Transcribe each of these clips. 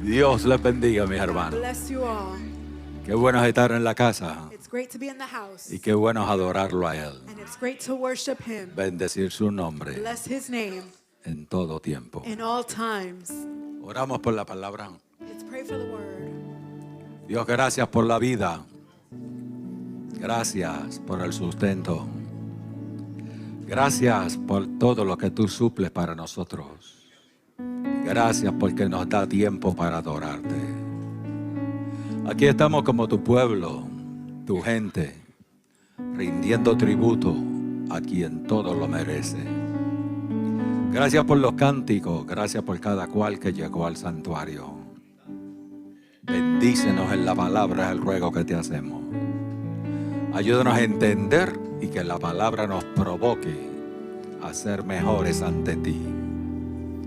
Dios les bendiga, mis God hermanos. bless you all. Qué bueno es estar en la casa It's great to be in the house. y qué bueno es adorarlo a Él. And it's great to worship Him. Bendecir su nombre Bless His name en todo tiempo. in all times. Oramos por la palabra. Let's pray for the word. Dios, gracias por la vida. Gracias por el sustento. Gracias por todo lo que tú suples para nosotros. Gracias porque nos da tiempo para adorarte. Aquí estamos como tu pueblo, tu gente, rindiendo tributo a quien todo lo merece. Gracias por los cánticos, gracias por cada cual que llegó al santuario. Bendícenos en la palabra, es el ruego que te hacemos. Ayúdanos a entender y que la palabra nos provoque a ser mejores ante ti.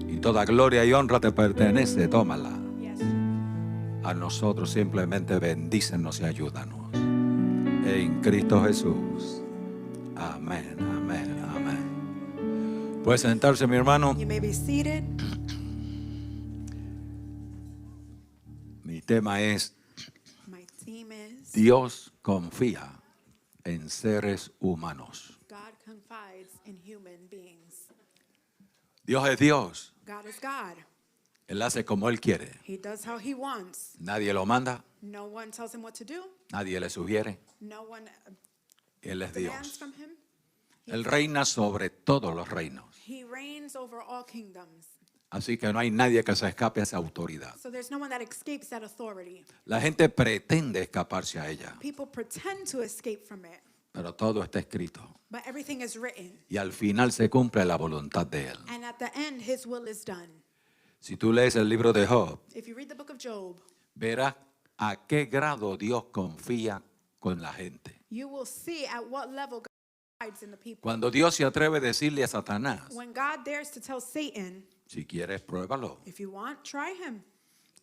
Y toda gloria y honra te pertenece, tómala. Yes. A nosotros simplemente bendícenos y ayúdanos. En Cristo Jesús. Amén, amén, amén. Puede sentarse, mi hermano. You may be seated. Mi tema es: My theme is Dios confía en seres humanos. God confides in human beings. Dios es Dios. God is God. Él hace como Él quiere. He does how He wants. Nadie lo manda, No one tells Him what to do. nadie le sugiere. No one Él es demands Dios. from Him. Él reina sobre todos los reinos. He reigns over all kingdoms. Así que no hay nadie que se escape a esa autoridad. So there's no one that escapes that authority. La gente pretende escaparse a ella, People pretend to escape from it, pero todo está escrito. but everything is written. Y al final se cumple la voluntad de Él. And at the end, His will is done. Si tú lees el libro de Job, If you read the book of Job, verás a qué grado Dios confía con la gente. you will see at what level God hides in the people. Cuando Dios se atreve a decirle a Satanás, When God dares to tell Satan, si quieres, pruébalo. if you want, try him.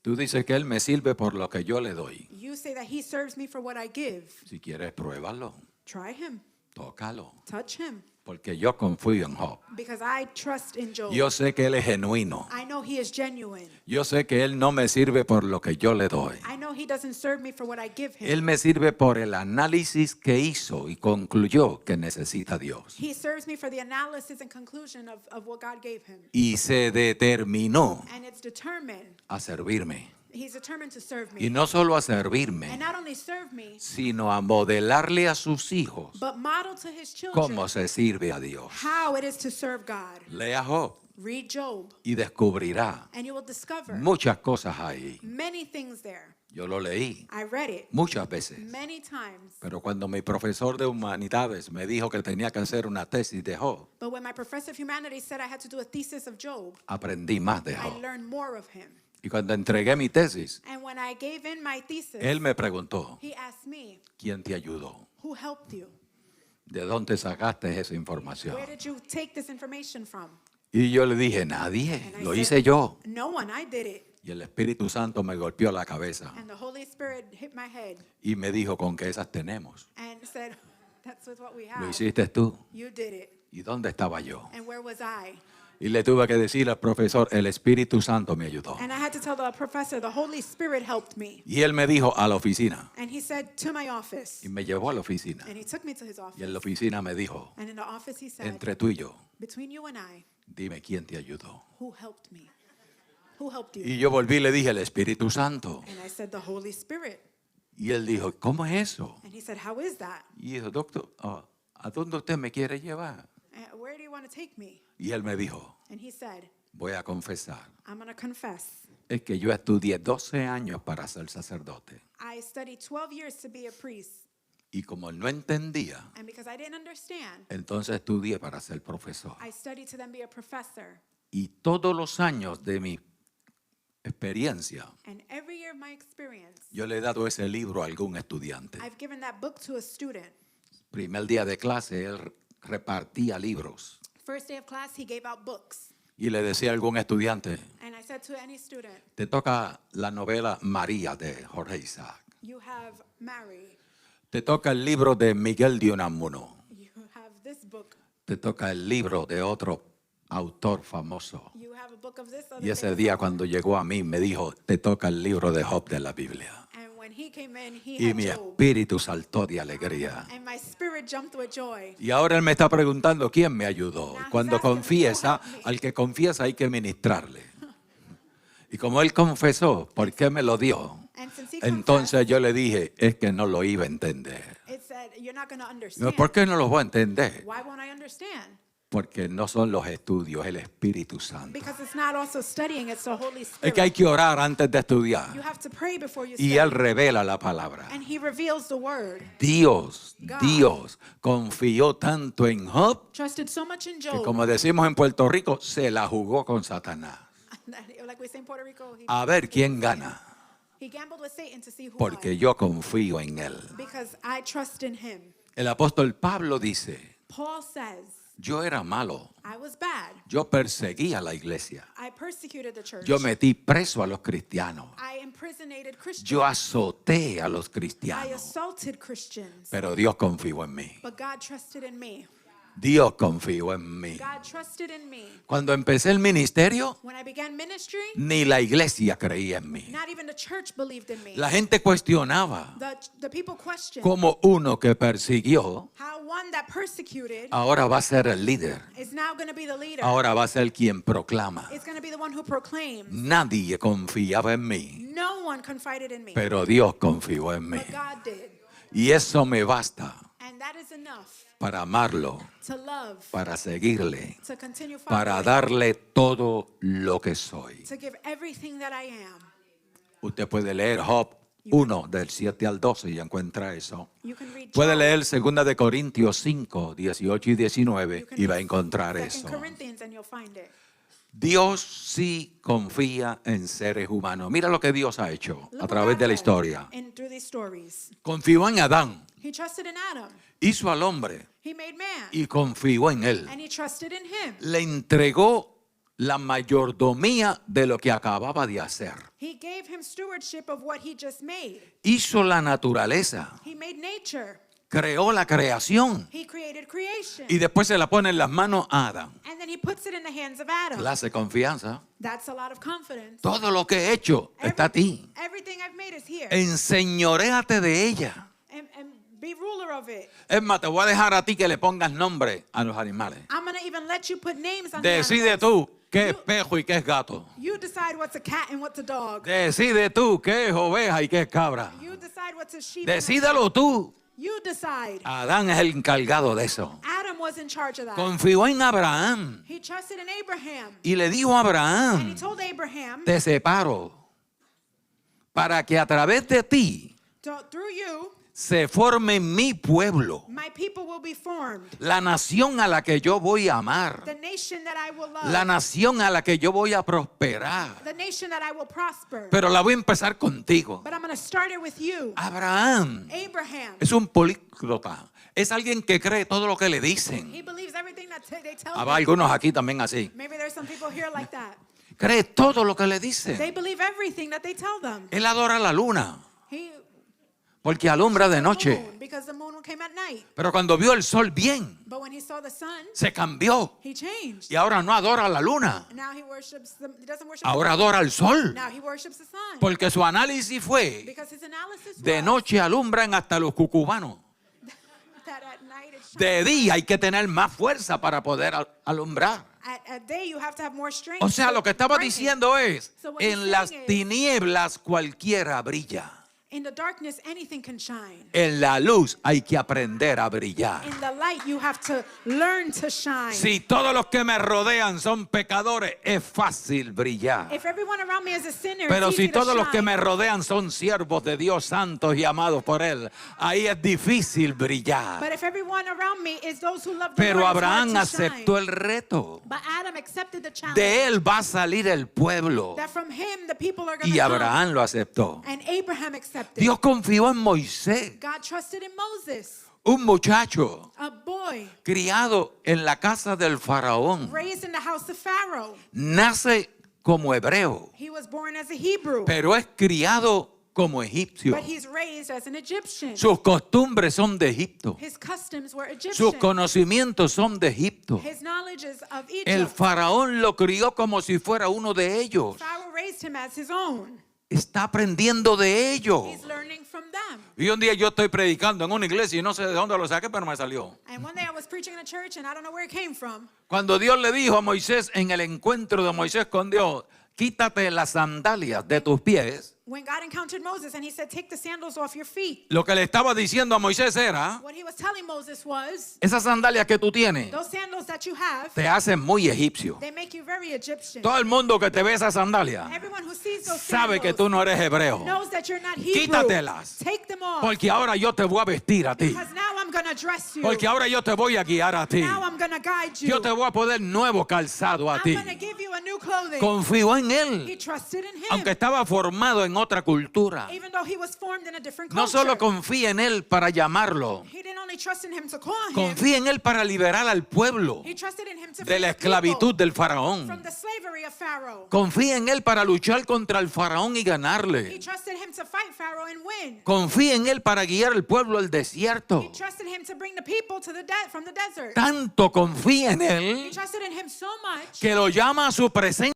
Tú dices que Él me sirve por lo que yo le doy. You say that He serves me for what I give. Si quieres, pruébalo. Try him. Tócalo. Touch him. Porque yo confío en Job. Because I trust in Job. Yo sé que Él es genuino. I know he is genuine. Yo sé que Él no me sirve por lo que yo le doy. I know he doesn't serve me for what I give him. Él me sirve por el análisis que hizo y concluyó que necesita Dios. He serves me for the analysis and conclusion of what God gave him. Y se determinó And it's determined. a servirme. He's determined to serve me. Y no solo a And servirme, not only serve me, sino a modelarle a sus hijos but model to his children cómo se sirve a Dios. how it is to serve God. Lea Job Read Job, y descubrirá and you will discover muchas cosas ahí. many things there. Yo lo leí I read it muchas veces. many times. Pero cuando mi profesor de humanidades me dijo que tenía que hacer una tesis de Job, But when my professor of humanities said I had to do a thesis of Job, aprendí más de I Job. learned more of him. Y cuando entregué mi tesis, And when I gave in my thesis, él me preguntó, he asked me, ¿quién te ayudó? who helped you? ¿De dónde sacaste esa información? Where did you take this information from? Y yo le dije, nadie, And I lo said, hice yo. No one, I did it. Y el Espíritu Santo me golpeó la cabeza And the Holy Spirit hit my head y me dijo, con que esas tenemos. and said, that's with what we Lo have. hiciste tú. You did it. ¿Y dónde estaba yo? And where was I? Y le tuve que decir al profesor, el Espíritu Santo me ayudó. And I had to tell the professor, the Holy Spirit helped me. Y él me dijo, a la oficina. And he said, to my office. Y me llevó a la oficina. And he took me to his office. Y en la oficina me dijo, And in the office he said, entre tú y yo, between you and I, dime quién te ayudó. who helped me? Who helped you? Y yo volví y le dije, el Espíritu Santo. And I said, the Holy Spirit. Y él dijo, ¿cómo es eso? And he said, how is that? Y dijo, doctor, ¿a dónde usted me quiere llevar? Where do you want to take me? Y él me dijo, And he said, voy a confesar, I'm going to confess. es que yo estudié 12 años para ser sacerdote. I studied 12 years to be a priest. Y como no entendía, And because I didn't understand, entonces estudié para ser profesor. I studied to then be a professor. Y todos los años de mi experiencia, And every year of my experience, yo le he dado ese libro a algún estudiante. I've given that book to a student. Primer día de clase, él repartía libros. First day of class, he gave out books. Y le decía a algún estudiante, And I said to any student, te toca la novela María de Jorge Isaac. you have Mary. Te toca el libro de Miguel de Unamuno. You have this book. Te toca el libro de otro autor famoso. You have a book of this other Y ese thing. día cuando llegó a mí me dijo, te toca el libro de Job de la Biblia. And when he came in, he Y had mi Job. espíritu saltó de alegría. And my spirit jumped with joy. Y ahora él me está preguntando quién me ayudó. Now he's Cuando asking, confiesa, "Who helped me?" al que confiesa hay que ministrarle. Y como él confesó, ¿por qué me lo dio? And since he Entonces yo le dije, es que no lo iba a entender. confessed, it said, you're not going to No, understand. ¿por qué no lo voy a entender? Why won't I understand? Porque no son los estudios, el Espíritu Santo. Because it's not also studying, it's the Holy Es Spirit. que hay que orar antes de estudiar. You have to pray before you Y study. él revela la palabra. And he reveals the word. Dios God. confió tanto en Job Trusted so much in que, Job. como decimos en Puerto Rico, se la jugó con Satanás. Like we say in Puerto Rico, A ver quién gana. he gambled with Satan to see who Porque won. yo confío en él. Because I trust in him. El apóstol Pablo dice, Paul says, yo era malo. I was bad. Yo perseguía a la iglesia. I persecuted the church. Yo metí preso a los cristianos. I impersonated Christians. Yo azoté a los I cristianos. assaulted Christians. Pero Dios confió en mí. But God trusted in me. Dios confió en mí. God trusted in me. Cuando empecé el ministerio, When I began ministry, ni la iglesia creía en mí. not even the church believed in me. La gente cuestionaba The people questioned cómo uno que persiguió how one that persecuted ahora va a ser el líder. is now going to be the leader. Ahora va a ser quien proclama. It's going to be the one who proclaims. Nadie confiaba en mí, No one confided in me. pero Dios confió en mí. But God did. Y eso me basta And that is enough para amarlo, to love, para seguirle, to continue para following, darle todo lo que soy. to give everything that I am. Usted puede leer Job 1 del 7 al 12 y encuentra eso. You can read Puede Job, leer 2 de Corintios 5, 18 y 19 you can y va a read encontrar 2 eso. Corinthians and you'll find it. Dios sí confía en seres humanos. Mira lo que Dios ha hecho Look a what través God de la did historia. through these stories. Confió en Adán, He trusted in Adam. hizo al hombre He made man. y confió en él. And he trusted in him. Le entregó la mayordomía de lo que acababa de hacer. He gave him stewardship of what he just made. Hizo la naturaleza, He made nature. creó la creación He created creation. y después se la pone en las manos a Adán. And then he puts it in the hands of Adam. Clase confianza. That's a lot of confidence. Todo lo que he hecho está a ti. Everything I've made is here. Enseñoréate de ella. And be ruler of it. Es más, te voy a dejar a ti que le pongas nombre a los animales. I'm going to even let you put names on the Decide animals. tú qué es pejo y qué es gato. You decide what's a cat and what's a dog. Decide tú qué es oveja y qué es cabra. You decide what's a sheep. and Decídalo tú. You decide. Adán es el encargado de eso. Adam was in charge of that. Confió en Abraham He trusted in Abraham. y le dijo a And he Abraham, told Abraham, te separo para que a través de ti through you, se forme mi pueblo, my people will be formed. la nación a la que yo voy a amar, The nation that I will love. la nación a la que yo voy a prosperar. The nation that I will prosper. Pero la voy a empezar contigo. But I'm going to start it with you. Abraham Abraham. es un políglota. Es alguien que cree todo lo que le dicen. He believes everything that they tell Habrá him. algunos aquí también así. Maybe there's some people here like that. Cree todo lo que le dicen. They believe everything that they tell them. Él adora la luna He porque alumbra de noche. moon, because the moon came at night. Pero cuando vio el sol bien, But when he saw the sun, se cambió. he changed. Y ahora no adora la luna. Now he worships he doesn't worship Ahora the adora el sol. sun. Now he worships the sun. Porque su análisis fue, Because his analysis de was noche alumbran hasta los cucubanos. that at night it shines. De día hay que tener más fuerza para poder alumbrar. At day you have to have more strength. O sea, to lo que estaba brighten. diciendo es, So what he's en las saying is- tinieblas cualquiera brilla. In the darkness anything can shine. En la luz hay que aprender a brillar. In the light you have to learn to shine. Si todos los que me rodean son pecadores, es fácil brillar. If everyone around me is a sinner, Pero it's si easy to todos los que shine. me rodean son siervos de Dios, santos y amados por Él, ahí es difícil brillar. But if everyone around me is those who love the Pero Lord, it's Abraham hard to shine. aceptó el reto. But Adam accepted the challenge. De él va a salir el pueblo. That from him the people are going Y to come. Abraham lo aceptó. And Abraham accepted. Dios confió en Moisés, God trusted in Moses, un muchacho a boy criado en la casa del faraón. raised in the house of Pharaoh. Nace como hebreo, He was born as a Hebrew, pero es criado como egipcio. but he's raised as an Egyptian. Sus costumbres son de Egipto. His customs were Sus Egyptian. conocimientos son de Egipto. His knowledge is of El Egypt. faraón lo crió como si fuera uno de ellos. Pharaoh raised him as his own. Está aprendiendo de ellos. He's learning from them. Y un día yo estoy predicando en una iglesia y no sé de dónde lo saqué, pero me salió. And one day I was preaching in a church and I don't know where it came from. Cuando Dios le dijo a Moisés en el encuentro de Moisés con Dios, quítate las sandalias de tus pies. When God encountered Moses and he said, take the sandals off your feet. Lo que le estaba diciendo a Moisés era, What he was telling Moses was, esas sandalias que tú tienes those sandals that you have, te hacen muy egipcio. they make you very Egyptian. Todo el mundo que te ve esas sandalias Everyone who sees those sabe que sandals tú no eres hebreo. knows that you're not Hebrew. Quítatelas. Take them off. Porque ahora yo te voy a vestir a ti. Because now I'm going to dress you. Porque ahora yo te voy a guiar a ti. Now I'm going to guide you. Yo te voy a poner nuevo calzado a I'm ti. going to give you a new clothing. Confío en He él. trusted in him. Aunque estaba formado en otra cultura. Even though he was formed in a different No culture. solo confía en él para llamarlo. He didn't only trust in him to call him. Confía en él para liberar al pueblo He trusted in him to de la free the people esclavitud del faraón. from the slavery of Pharaoh. Confía en él para luchar contra el faraón y He ganarle. trusted him to fight Pharaoh and win. Confía en él para guiar al pueblo al desierto. He trusted him to bring the people to from the desert. Tanto confía en He él trusted in him so much que lo llama a su presencia.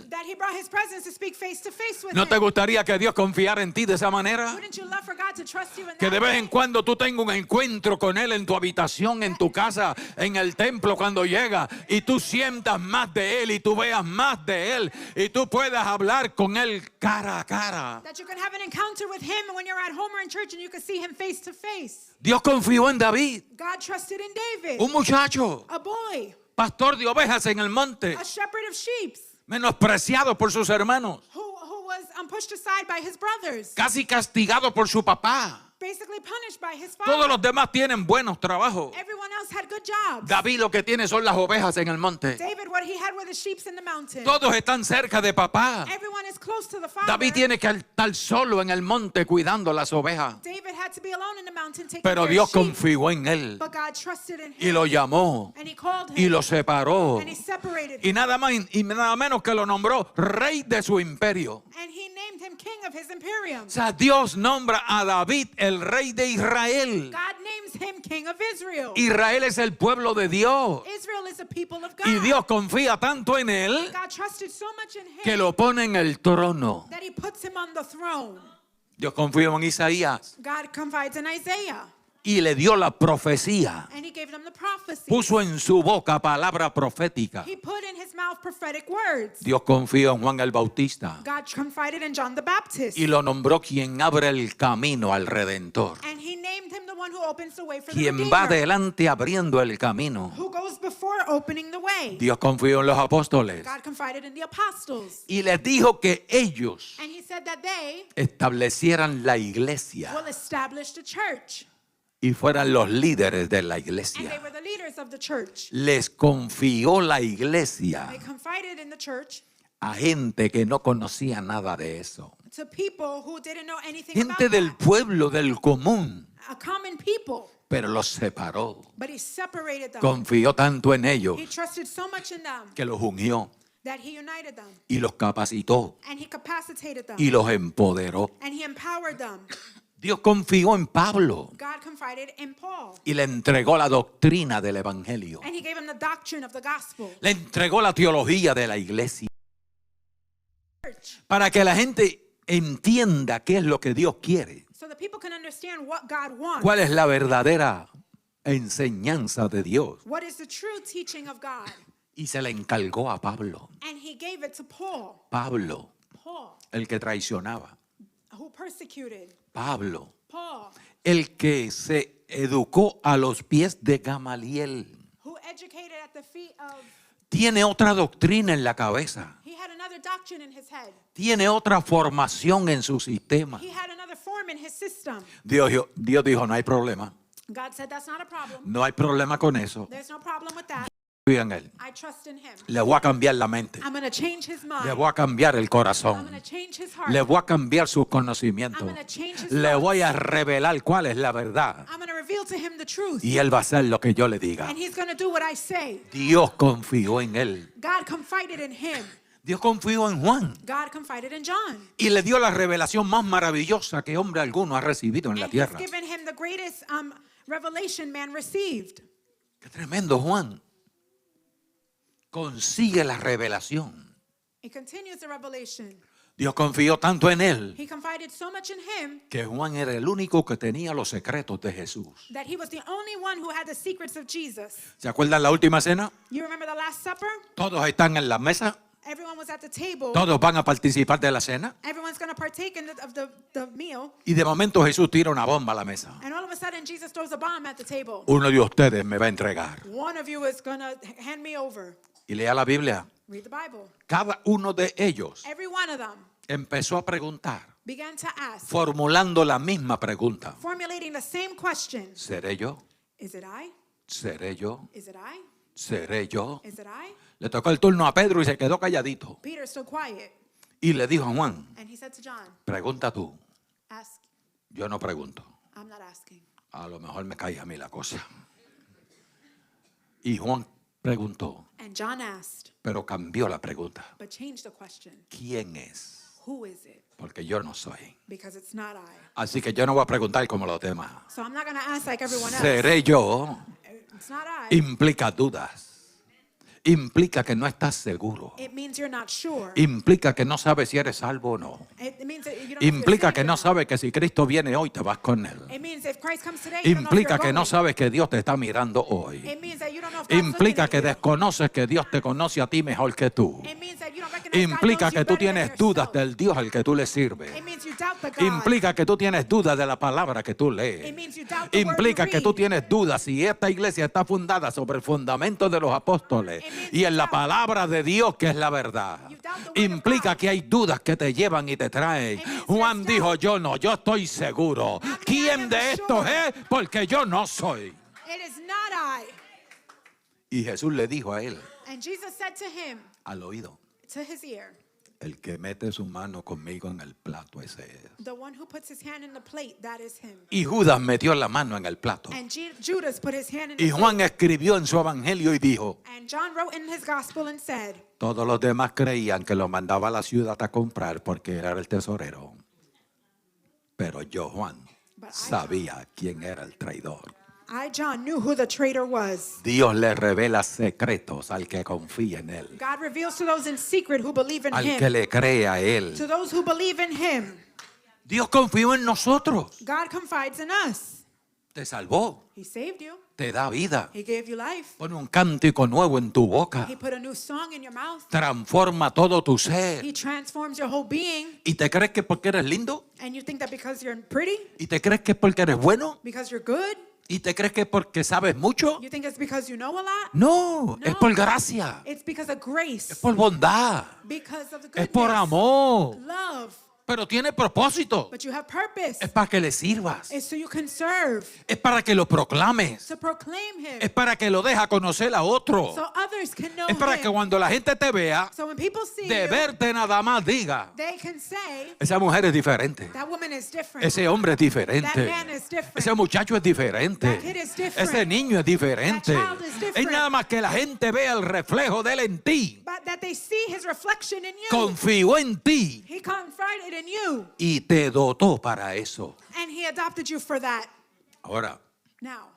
that he brought his presence to speak face to face with ¿No te him. gustaría que Dios confiara en ti de esa manera? Wouldn't you love for God to trust you in Que that de vez way? en cuando tú tengas un encuentro con Él en tu habitación, en tu casa, en el templo cuando llega y tú sientas más de Él y tú veas más de Él y tú puedas hablar con Él cara a cara. That you can have an encounter with him when you're at home or in church and you can see him face to face. Dios confió en David, God trusted in David, un muchacho, a boy, pastor de ovejas en el monte, a shepherd of sheep, menospreciado por sus hermanos, who was pushed aside by his brothers, casi castigado por su papá. basically punished by his Todos father. los demás tienen buenos trabajos. Everyone else had good jobs. David lo que tiene son las ovejas en el monte. David, what he had were the sheep in the mountain. Todos están cerca de papá. Everyone is close to the father. David tiene que estar solo en el monte cuidando las ovejas. David had to be alone in the mountain taking Pero care Dios of sheep. confió en él But God trusted in him. y lo llamó And he called him. y lo separó And he separated y him. nada más y nada menos que lo nombró rey de su imperio. And he named him king of his imperium. O sea, Dios nombra a David el rey de Israel. God names him king of Israel. Israel es el pueblo de Dios Israel is the people of God. y Dios confía tanto en él God trusted so much in him que lo pone en el trono. that he puts him on the throne. Dios confió en Isaías God confides in Isaiah. y le dio la profecía. And he gave them the prophecy. Puso en su boca palabra profética. He put in his mouth prophetic words. Dios confió en Juan el Bautista God confided in John the Baptist. y lo nombró quien abre el camino al Redentor. And he named him the one who opens the way for the Quien Redeemer. va adelante abriendo el camino. Who goes before opening the way. Dios confió en los apóstoles God confided in the apostles. y les dijo que ellos And he said that they establecieran la iglesia will establish the church. y fueran los líderes de la And they iglesia. were the leaders of the church. Les confió la iglesia They confided in the church a gente que no conocía nada de eso. to people who didn't know anything Gente about del that. pueblo, del común, A common people. pero los separó. But he separated them. Confió tanto en ellos He trusted so much in them que los unió that he united them. y los capacitó And he capacitated them. y los empoderó. And he empowered them. Dios confió en Pablo God confided in Paul. y le entregó la doctrina del evangelio. And he gave him the doctrine of the gospel. Le entregó la teología de la iglesia Church. para que la gente entienda qué es lo que Dios quiere, So that people can understand what God wants. cuál es la verdadera enseñanza de Dios. What is the true teaching of God? Y se le encargó a Pablo. And he gave it to Paul. Pablo, Paul, el que traicionaba. who persecuted. Pablo, Paul, el que se educó a los pies de Gamaliel. who educated at the feet of. Tiene otra doctrina en la cabeza. He had another doctrine in his head. Tiene otra formación en su sistema. He had another form in his system. Dios dijo, no hay problema. God said, that's not a problem. No hay problema con eso. There's no problem with that. Confío en él. I trust in him. Le voy a cambiar la mente. I'm going to change his mind. Le voy a cambiar el I'm corazón. going to change his heart. Le voy a cambiar sus I'm conocimientos. going to change his Le thoughts. voy a revelar cuál es la verdad. I'm going to reveal to him the truth. Y él va a hacer lo que yo le diga. And he's going to do what I say. Dios confió en él. God confided in him. Dios confió en Juan God confided in John. y le dio la revelación más maravillosa que hombre alguno ha recibido en la And he's tierra. given him the greatest revelation man received. Qué tremendo, Juan. Consigue la revelación. He continues the revelation. Dios confió tanto en él He confided so much in him que Juan era el único que tenía los secretos de Jesús. that he was the only one who had the secrets of Jesus. ¿Se acuerdan la última cena? You remember the Last Supper? Todos están en la mesa, Everyone was at the table. todos van a participar de la cena Everyone's going to partake of the meal. y de momento Jesús tira una bomba a la mesa. And all of a sudden, Jesus throws a bomb at the table. Uno de ustedes me va a entregar. One of you is going to hand me over. Y lea la Biblia. Read the Bible. Cada uno de ellos Every one of them empezó a preguntar, began to ask, formulando la misma pregunta. formulating the same question. ¿Seré yo? Is it I? ¿Seré yo? Is it I? ¿Seré yo? Is it I? Le tocó el turno a Pedro y se quedó calladito. Peter stood quiet. Y le dijo a Juan, And he said to John, pregunta tú. ask. Yo no pregunto. I'm not asking. A lo mejor me cae a mí la cosa. Y Juan preguntó, And John asked, pero cambió la pregunta. but changed the question. ¿Quién es? Who is it? Porque yo no soy. Because it's not I. Así que yo no voy a preguntar como los demás. So I'm not going to ask like everyone else. ¿Seré yo? It's not I. Implica dudas. Implica que no estás seguro. It means you're not sure. Implica que no sabes si eres salvo o no. It means that you don't know if you're Implica saved que or no not. sabes que si Cristo viene hoy te vas con Él. It means if Christ comes today, you don't know if Implica you're que no going. sabes que Dios te está mirando hoy. It means that you don't know if God's Implica looking que at you. desconoces que Dios te conoce a ti mejor que tú. It means that you don't recognize God Implica knows que you tú better than tienes dudas yourself. del Dios al que tú le sirves. It means you doubt the God. Implica que tú tienes dudas de la palabra que tú It lees. means you doubt the word Implica you que tú read. tienes dudas si esta iglesia está fundada sobre el fundamento de los apóstoles It means y en you la doubt- palabra de Dios que es la verdad. You doubt the word of Implica God. que hay dudas que te llevan y te traen. It means Juan there's dijo, doubt. yo no, yo estoy seguro. ¿Quién am de estos sure. es? Porque yo no soy. It is not I. Y Jesús le dijo a él, And Jesus said to him, al oído, to his ear, el que mete su mano conmigo en el plato ese es. the one who puts his hand in the plate, that is him. Y Judas metió la mano en el plato. And Judas put his hand in Y the Juan plate. escribió en su evangelio y dijo, And John wrote in his gospel and said, todos los demás creían que lo mandaba a la ciudad a comprar porque era el tesorero. Pero yo, Juan, But I, sabía quién era el traidor. I, John, knew who the traitor was. Dios le revela secretos al que confía en él, God reveals to those in secret who believe in al him. que le cree a él. To those who believe in him. Dios confió en nosotros. God confides in us. Te salvó, He saved you. te da vida. He gave you life. Pone un cántico nuevo en tu boca. He put a new song in your mouth. Transforma todo tu ser. He transforms your whole being. ¿Y te crees que porque eres lindo? And you think that because you're pretty, ¿Y te crees que porque eres bueno? because you're good, ¿Y te crees que porque sabes mucho? you think it's because you know a lot? No, es por gracia, It's because of grace. es por bondad, Because of the es goodness. por amor. Love. Pero tiene propósito. But you have purpose. Es para que le sirvas. It's so you can serve. Es para que lo proclames. To proclaim him. Es para que lo dejes conocer a otro. So others can know Es para him. que cuando la gente te vea, So when people see de you, verte nada más diga, they can say, esa mujer es diferente. that woman is different. Ese hombre es diferente. That man is different. Ese muchacho es diferente. That kid is different. Ese niño es diferente. That child is different. Es nada más que la gente vea el reflejo de él en ti. But that they see his reflection in you. Confió en ti He confided in you. y te dotó para eso. And he adopted you for that. Ahora, Now,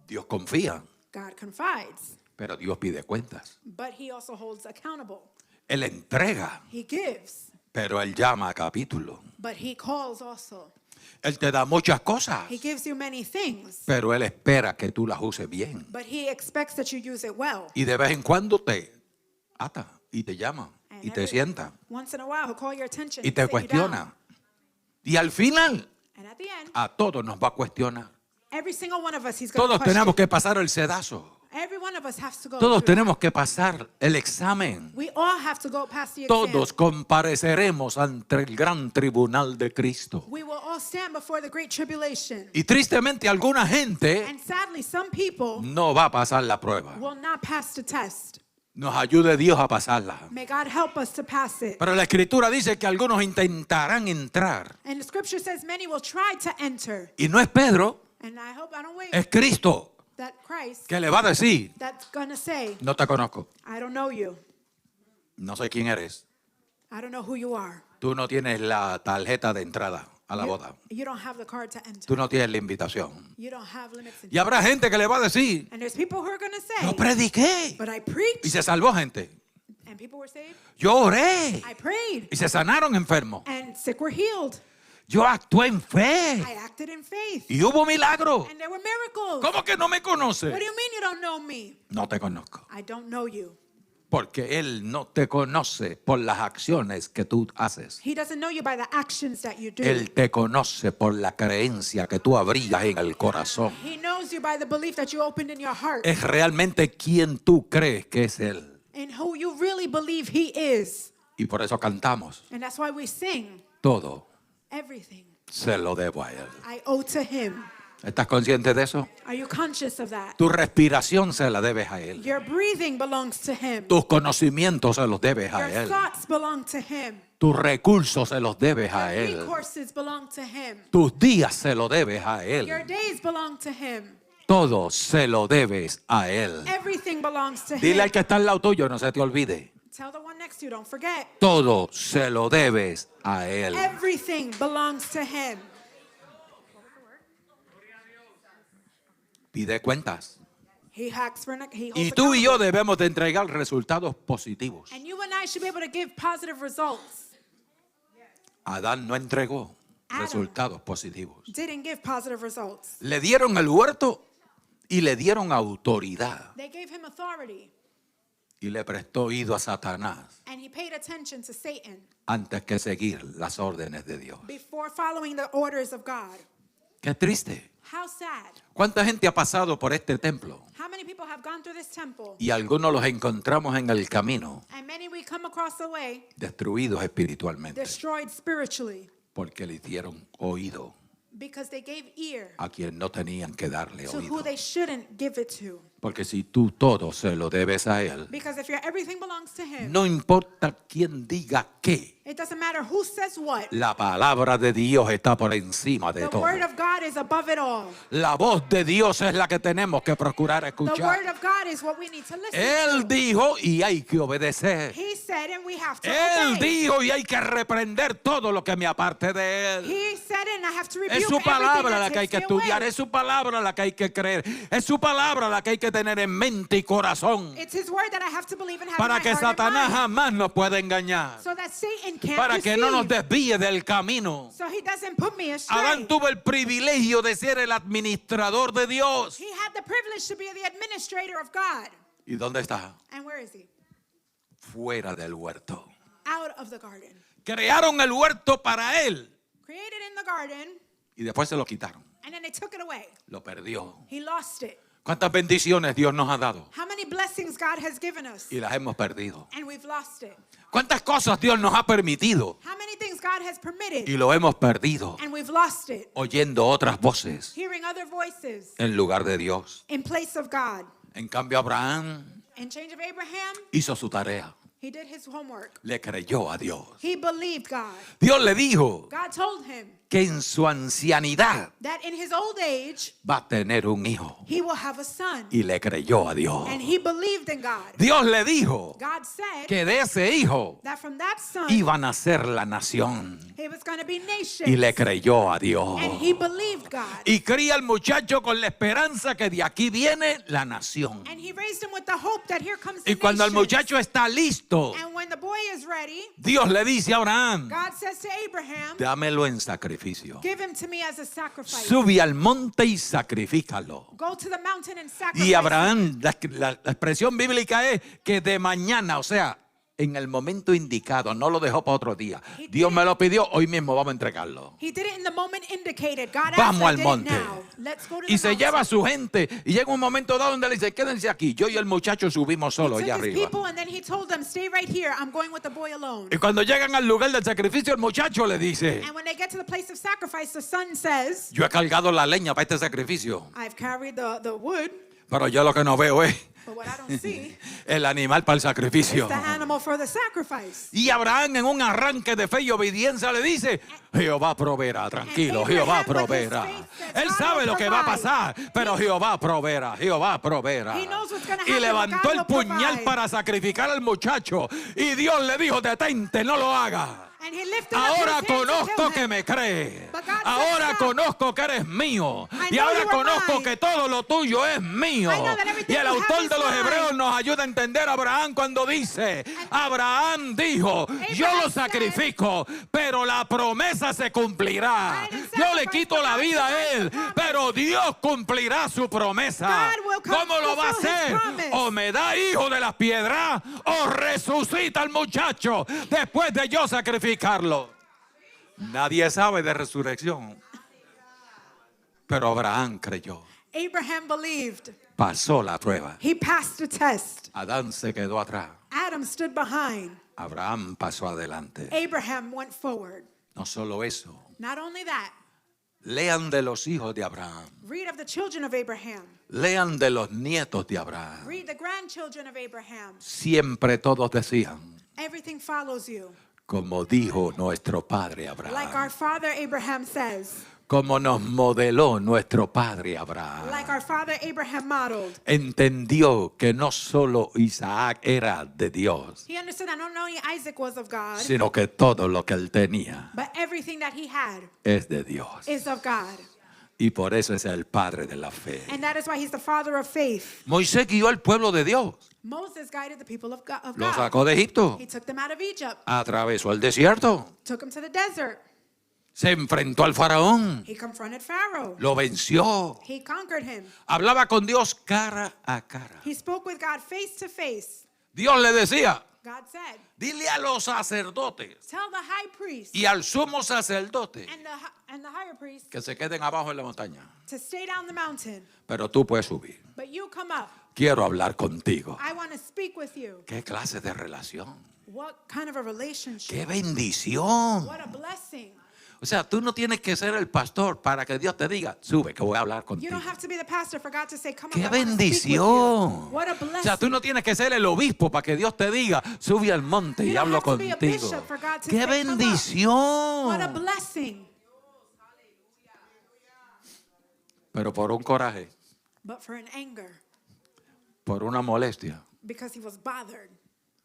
Dios confía, God confides. pero Dios pide cuentas. But he also holds accountable. Él entrega, He gives. pero Él llama a capítulo. But he calls also. Él te da muchas cosas, He gives you many things. pero Él espera que tú las uses bien. But he expects that you use it well. Y de vez en cuando te ata y te llama And y te every- sienta Once in a while, he'll call your attention y and te sit you down. cuestiona. Y al final, And at the end, a todos nos va a cuestionar. every single one of us, he's going to Todos question. tenemos que pasar el sedazo. Every one of us has to go Todos through tenemos que pasar el examen. that. We all have to go past the exam. Todos compareceremos ante el gran tribunal de Cristo. We will all stand before the great tribulation. Y tristemente alguna gente And sadly, some people no va a pasar la prueba. will not pass the test. Nos ayude Dios a pasarla. May God help us to pass it. Pero la Escritura dice que algunos intentarán entrar. And the scripture says many will try to enter. Y no es Pedro, And I hope I don't wait es Cristo that Christ que le va a decir, that's going to say, no te conozco. I don't know you. No sé quién eres. I don't know who you are. Tú no tienes la tarjeta de entrada a la boda. You don't have the card to enter. Tú no tienes la invitación. You don't have limits. Y habrá gente que le va a decir, And there's people who are going to say, yo prediqué but I y preached se salvó gente. and people were saved. Yo oré I prayed y se sanaron enfermos. and sick were healed. Yo actué en fe I acted in faith y hubo milagros. and there were miracles. ¿Cómo que no me conoce? What do you mean you don't know me? No te conozco. I don't know you. Porque Él no te conoce por las acciones que tú haces. He doesn't know you by the actions that you do. Él te conoce por la creencia que tú abrigas en el corazón. He knows you by the belief that you opened in your heart Es realmente quien tú crees que es Él. and who you really believe he is. Y por eso cantamos. And that's why we sing Todo everything se lo debo a Él. I owe to him. ¿Estás consciente de eso? Are you conscious of that? Tu respiración se la debes a Él. Your breathing belongs to him. Tus conocimientos se los debes a Your Él. thoughts belong to him. Tus recursos se los debes a Your Él. recourses belong to him. Tus días se los debes a Your Él. days belong to him. Todo se lo debes a Él. Everything belongs to Dile him. al que está al lado tuyo, no se te olvide. Tell the one next to you, don't forget. Todo se lo debes a Él. Everything belongs to him. Pide cuentas. He hacks for he holds Y tú y accountable. yo debemos de entregar resultados positivos. And you and I should be able to give positive results. Adán no entregó Adam. resultados positivos. Didn't give positive results. Le dieron el huerto y le dieron autoridad. They gave him authority. Y le prestó oído a Satanás And he paid attention to Satan antes que seguir las órdenes de Dios. before following the orders of God. Qué triste. How sad. ¿Cuánta gente ha pasado por este templo? How many people have gone through this temple? Y algunos los encontramos en el camino And many we come across the way destruidos espiritualmente destroyed spiritually porque le dieron oído because they gave ear a quien no tenían que darle to oído. who they shouldn't give it to. Porque si tú todo se lo debes a Él, Because if everything belongs to him, no importa quién diga qué, it doesn't matter who says what. la palabra de Dios está por encima de The todo. word of God is above it all. La voz de Dios es la que tenemos que procurar The escuchar. word of God is what we need to listen Él to. dijo y hay que obedecer. He said and we have to Él obey. dijo y hay que reprender todo lo que me aparte de Él. He said it and I have to rebuke Es su everything palabra that la que hay que takes me estudiar, away. es su palabra la que hay que creer, es su palabra la que hay que tener en mente y corazón It's his word that I have to believe and have para in my que heart and Satanás mind, jamás nos pueda engañar, so that Satan can't para que no nos deceive, desvíe del camino. so he doesn't put me astray. Adán tuvo el privilegio de ser el administrador de Dios. He had the privilege to be the administrator of God. ¿Y dónde está? And where is he? Fuera del huerto. Out of the garden. Crearon el huerto para él Created in the garden, y después se lo quitaron. and then they took it away. Lo perdió. He lost it. ¿Cuántas bendiciones Dios nos ha dado? How many blessings God has given us, Y las hemos perdido. and we've lost it. ¿Cuántas cosas Dios nos ha permitido? How many things God has permitted, Y lo hemos perdido. and we've lost it. Oyendo otras voces Hearing other voices en lugar de Dios. in place of God. En cambio, Abraham In change of Abraham, hizo su tarea. he did his homework. Le creyó a Dios. He believed God. Dios le dijo God told him que en su ancianidad that in his old age, va a tener un hijo. he will have a son. Y le creyó a Dios. And he believed in God. Dios le dijo God said que de ese hijo that from that son, iba a nacer la nación. he was going to be nations. Y le creyó a Dios. And he believed God. Y cría al muchacho con la esperanza que de aquí viene la nación. And he raised him with the hope that here comes the Y cuando el nations. muchacho está listo, And when the boy is ready, Dios le dice a Abraham, God says to Abraham, dámelo en sacrificio. give him to me as a sacrifice. Sube al monte y sacrifícalo. Go to the mountain and sacrifice. Y Abraham, la expresión bíblica es que de mañana, o sea, en el momento indicado, no lo dejó para otro día. Dios me lo pidió, hoy mismo vamos a entregarlo. He did it in the moment indicated. God asked, Vamos I al did it monte. now. Let's go to Y the se mountain. lleva a su gente y llega un momento dado donde le dice, quédense aquí. Yo y el muchacho subimos solos He allá took his arriba. people and then he told them, stay right here. I'm going with the boy alone. Y cuando llegan al lugar del sacrificio, el muchacho le dice, And when they get to the place of sacrifice, the son says, yo he cargado la leña para este sacrificio, I've carried the wood, Pero yo lo que no veo es But what I don't see el animal para el is sacrificio. the animal for the sacrifice. Y Abraham en un arranque de fe y obediencia le dice, Jehová proveerá, tranquilo, And Jehová Abraham, with his proveerá. faith, says, Él God sabe will lo que va a provide. pasar, pero Jehová proveerá, Jehová proveerá. He knows what's gonna Y happen, levantó but el God will puñal provide. para sacrificar al muchacho. Y Dios le dijo, detente, no lo hagas. And he lifted up Ahora his hand to conozco kill que him. me crees. But God said, Ahora "Stop. conozco que eres mío. I Y know ahora you are conozco mine. que todo lo tuyo es mío. I know that everything Y el you have autor is de los mine. Hebreos nos ayuda a entender a Abraham cuando dice, Abraham dijo, yo lo sacrifico, pero la promesa se cumplirá. I didn't Yo le sacrifice, quito but la God vida a fulfills él, the promise. pero Dios cumplirá su promesa. God will come ¿Cómo lo va a fulfill his hacer? promise. O me da hijo de las piedras o resucita al muchacho después de yo sacrificarlo. Nadie sabe de resurrección, pero Abraham creyó. Abraham believed. Pasó la prueba. He passed the test. Adán se quedó atrás. Adam stood behind. Abraham pasó adelante. Abraham went forward. No solo eso. Not only that, Lean de los hijos de Abraham. read of the children of Abraham. Lean de los nietos de Abraham. Read the grandchildren of Abraham. Siempre todos decían, Everything follows you. como dijo nuestro padre Like Abraham. our father Abraham says. Como nos modeló nuestro padre Abraham. Like our father Abraham modeled. Entendió que no solo Isaac era de Dios, He understood that not only Isaac was of God, sino que todo lo que él tenía but everything that he had es de Dios. is of God. Y por eso es el padre de la fe. And that is why he's the father of faith. Moisés guió al pueblo de Dios. Moses guided the people of God. Lo sacó de Egipto. He took them out of Egypt, Atravesó el desierto. took them to the desert. Se enfrentó al faraón. He confronted Pharaoh. Lo venció. He conquered him. Hablaba con Dios cara a cara. He spoke with God face to face. Dios le decía, God said, dile a los sacerdotes tell the high priest y al sumo sacerdote and the higher priest que se queden abajo en la montaña. to stay down the mountain, Pero tú puedes subir. but you come up. Quiero hablar contigo. I want to speak with you. ¿Qué clase de relación? What kind of a relationship? ¡Qué bendición! What a blessing. O sea, tú no tienes que ser el pastor para que Dios te diga, sube que voy a hablar You contigo. don't have to be the pastor for God to say, come on, ¡Qué I wanna speak with you. bendición! What a O sea, blessing. tú no tienes que ser el obispo para que Dios te diga, sube al monte y You don't hablo have to be a contigo. bishop for God to ¡Qué say, "Come up." bendición! What a blessing. Pero por un coraje, But for an anger, por una molestia, because he was bothered,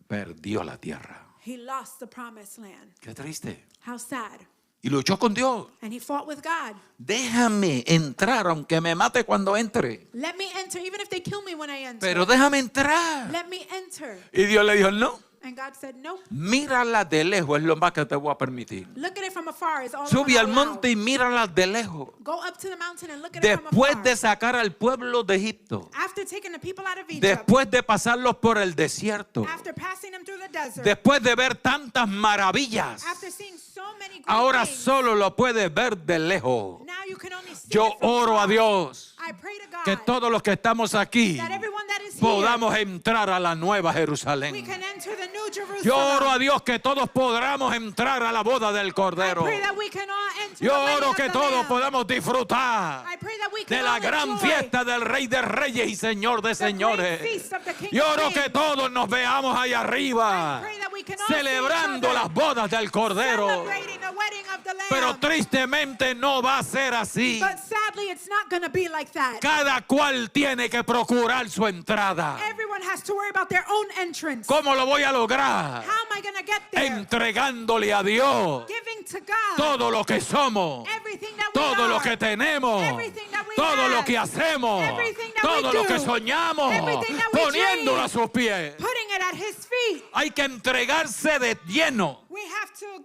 perdió la tierra. he lost the promised land. ¡Qué triste! How sad. Y luchó con Dios. And he fought with God. Déjame entrar aunque me mate cuando entre. Let me enter, even if they kill me when I enter. Pero déjame entrar. Let me enter. Y Dios le dijo, no. And God said, no. Mírala de lejos, es lo más que te voy a permitir. Look at it from afar. It's all Sube I'm al gonna allow. monte y mírala de lejos. Go up to the mountain and look at it from Después afar. de sacar al pueblo de Egipto, After taking the people out of Egypt, después de pasarlos por el desierto, after passing them through the desert, después de ver tantas maravillas, after seeing so many great ahora things, solo lo puedes ver de lejos. now you can only see Yo it from oro a afar. Dios I pray to God que todos los que estamos aquí that everyone that is podamos entrar a la Nueva here, we Jerusalén. can enter the New Jerusalem. Yo oro a Dios que todos podamos entrar a la boda del I Cordero. pray that we can all enter Yo the wedding oro of que the todos Lamb. podamos disfrutar I pray that we can de la all gran enjoy fiesta del Rey de Reyes y Señor de the great Señores. feast of the King Yo of oro Kings. que todos nos veamos ahí arriba, I pray that we can all see celebrando each other, las bodas del Cordero. celebrating the wedding of the Lamb. Pero tristemente no va a ser así. But sadly, it's not going to be like that. Cada cual tiene que procurar su entrada. Everyone has to worry about their own entrance. ¿Cómo lo voy a lograr? How am I going to get there? Entregándole a Dios Giving to God todo lo que somos, everything that we todo are, lo que tenemos, everything that we todo have, lo que hacemos, everything that todo we lo do, que soñamos, everything that we poniéndolo dream, a sus pies. putting it at His feet. Hay que entregarse de lleno. We have to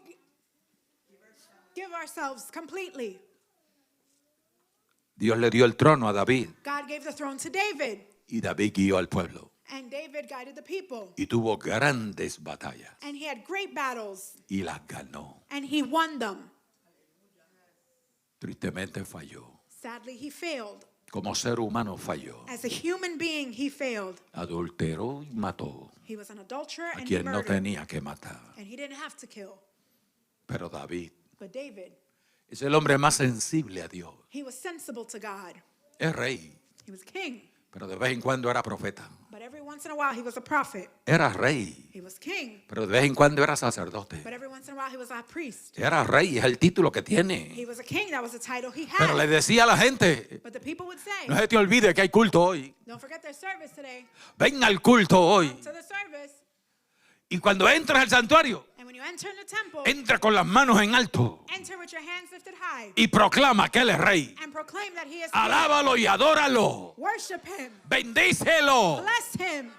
give ourselves completely. Dios le dio el trono a David God gave the throne to David, y David guió al pueblo and David guided the people. y tuvo grandes batallas And he had great battles, y las ganó. and he won them. Tristemente falló. Sadly, he failed. Como ser humano falló. As a human being, he failed. Adulteró y mató He was an adulterer a and he quien no murdered. tenía que matar. And he didn't have to kill. Pero David But David, es el hombre más sensible a Dios. he was sensible to God. Es rey, He was king. pero de vez en cuando era profeta. But every once in a while he was a prophet. Era rey, He was king. pero de vez en cuando era sacerdote. But every once in a while he was a priest. Era rey, es el título que tiene. He was a king. That was the title he Pero le had. decía a la gente, But the people would say, no se te olvide que hay culto hoy. don't forget their service today. Ven al culto hoy. To the service. Y cuando entras al santuario, And when you enter in the temple, entra con las manos en alto enter with your hands lifted high y proclama que Él es rey. and proclaim that he is king. Alábalo y adóralo. Worship him. Bendícelo. Bless him.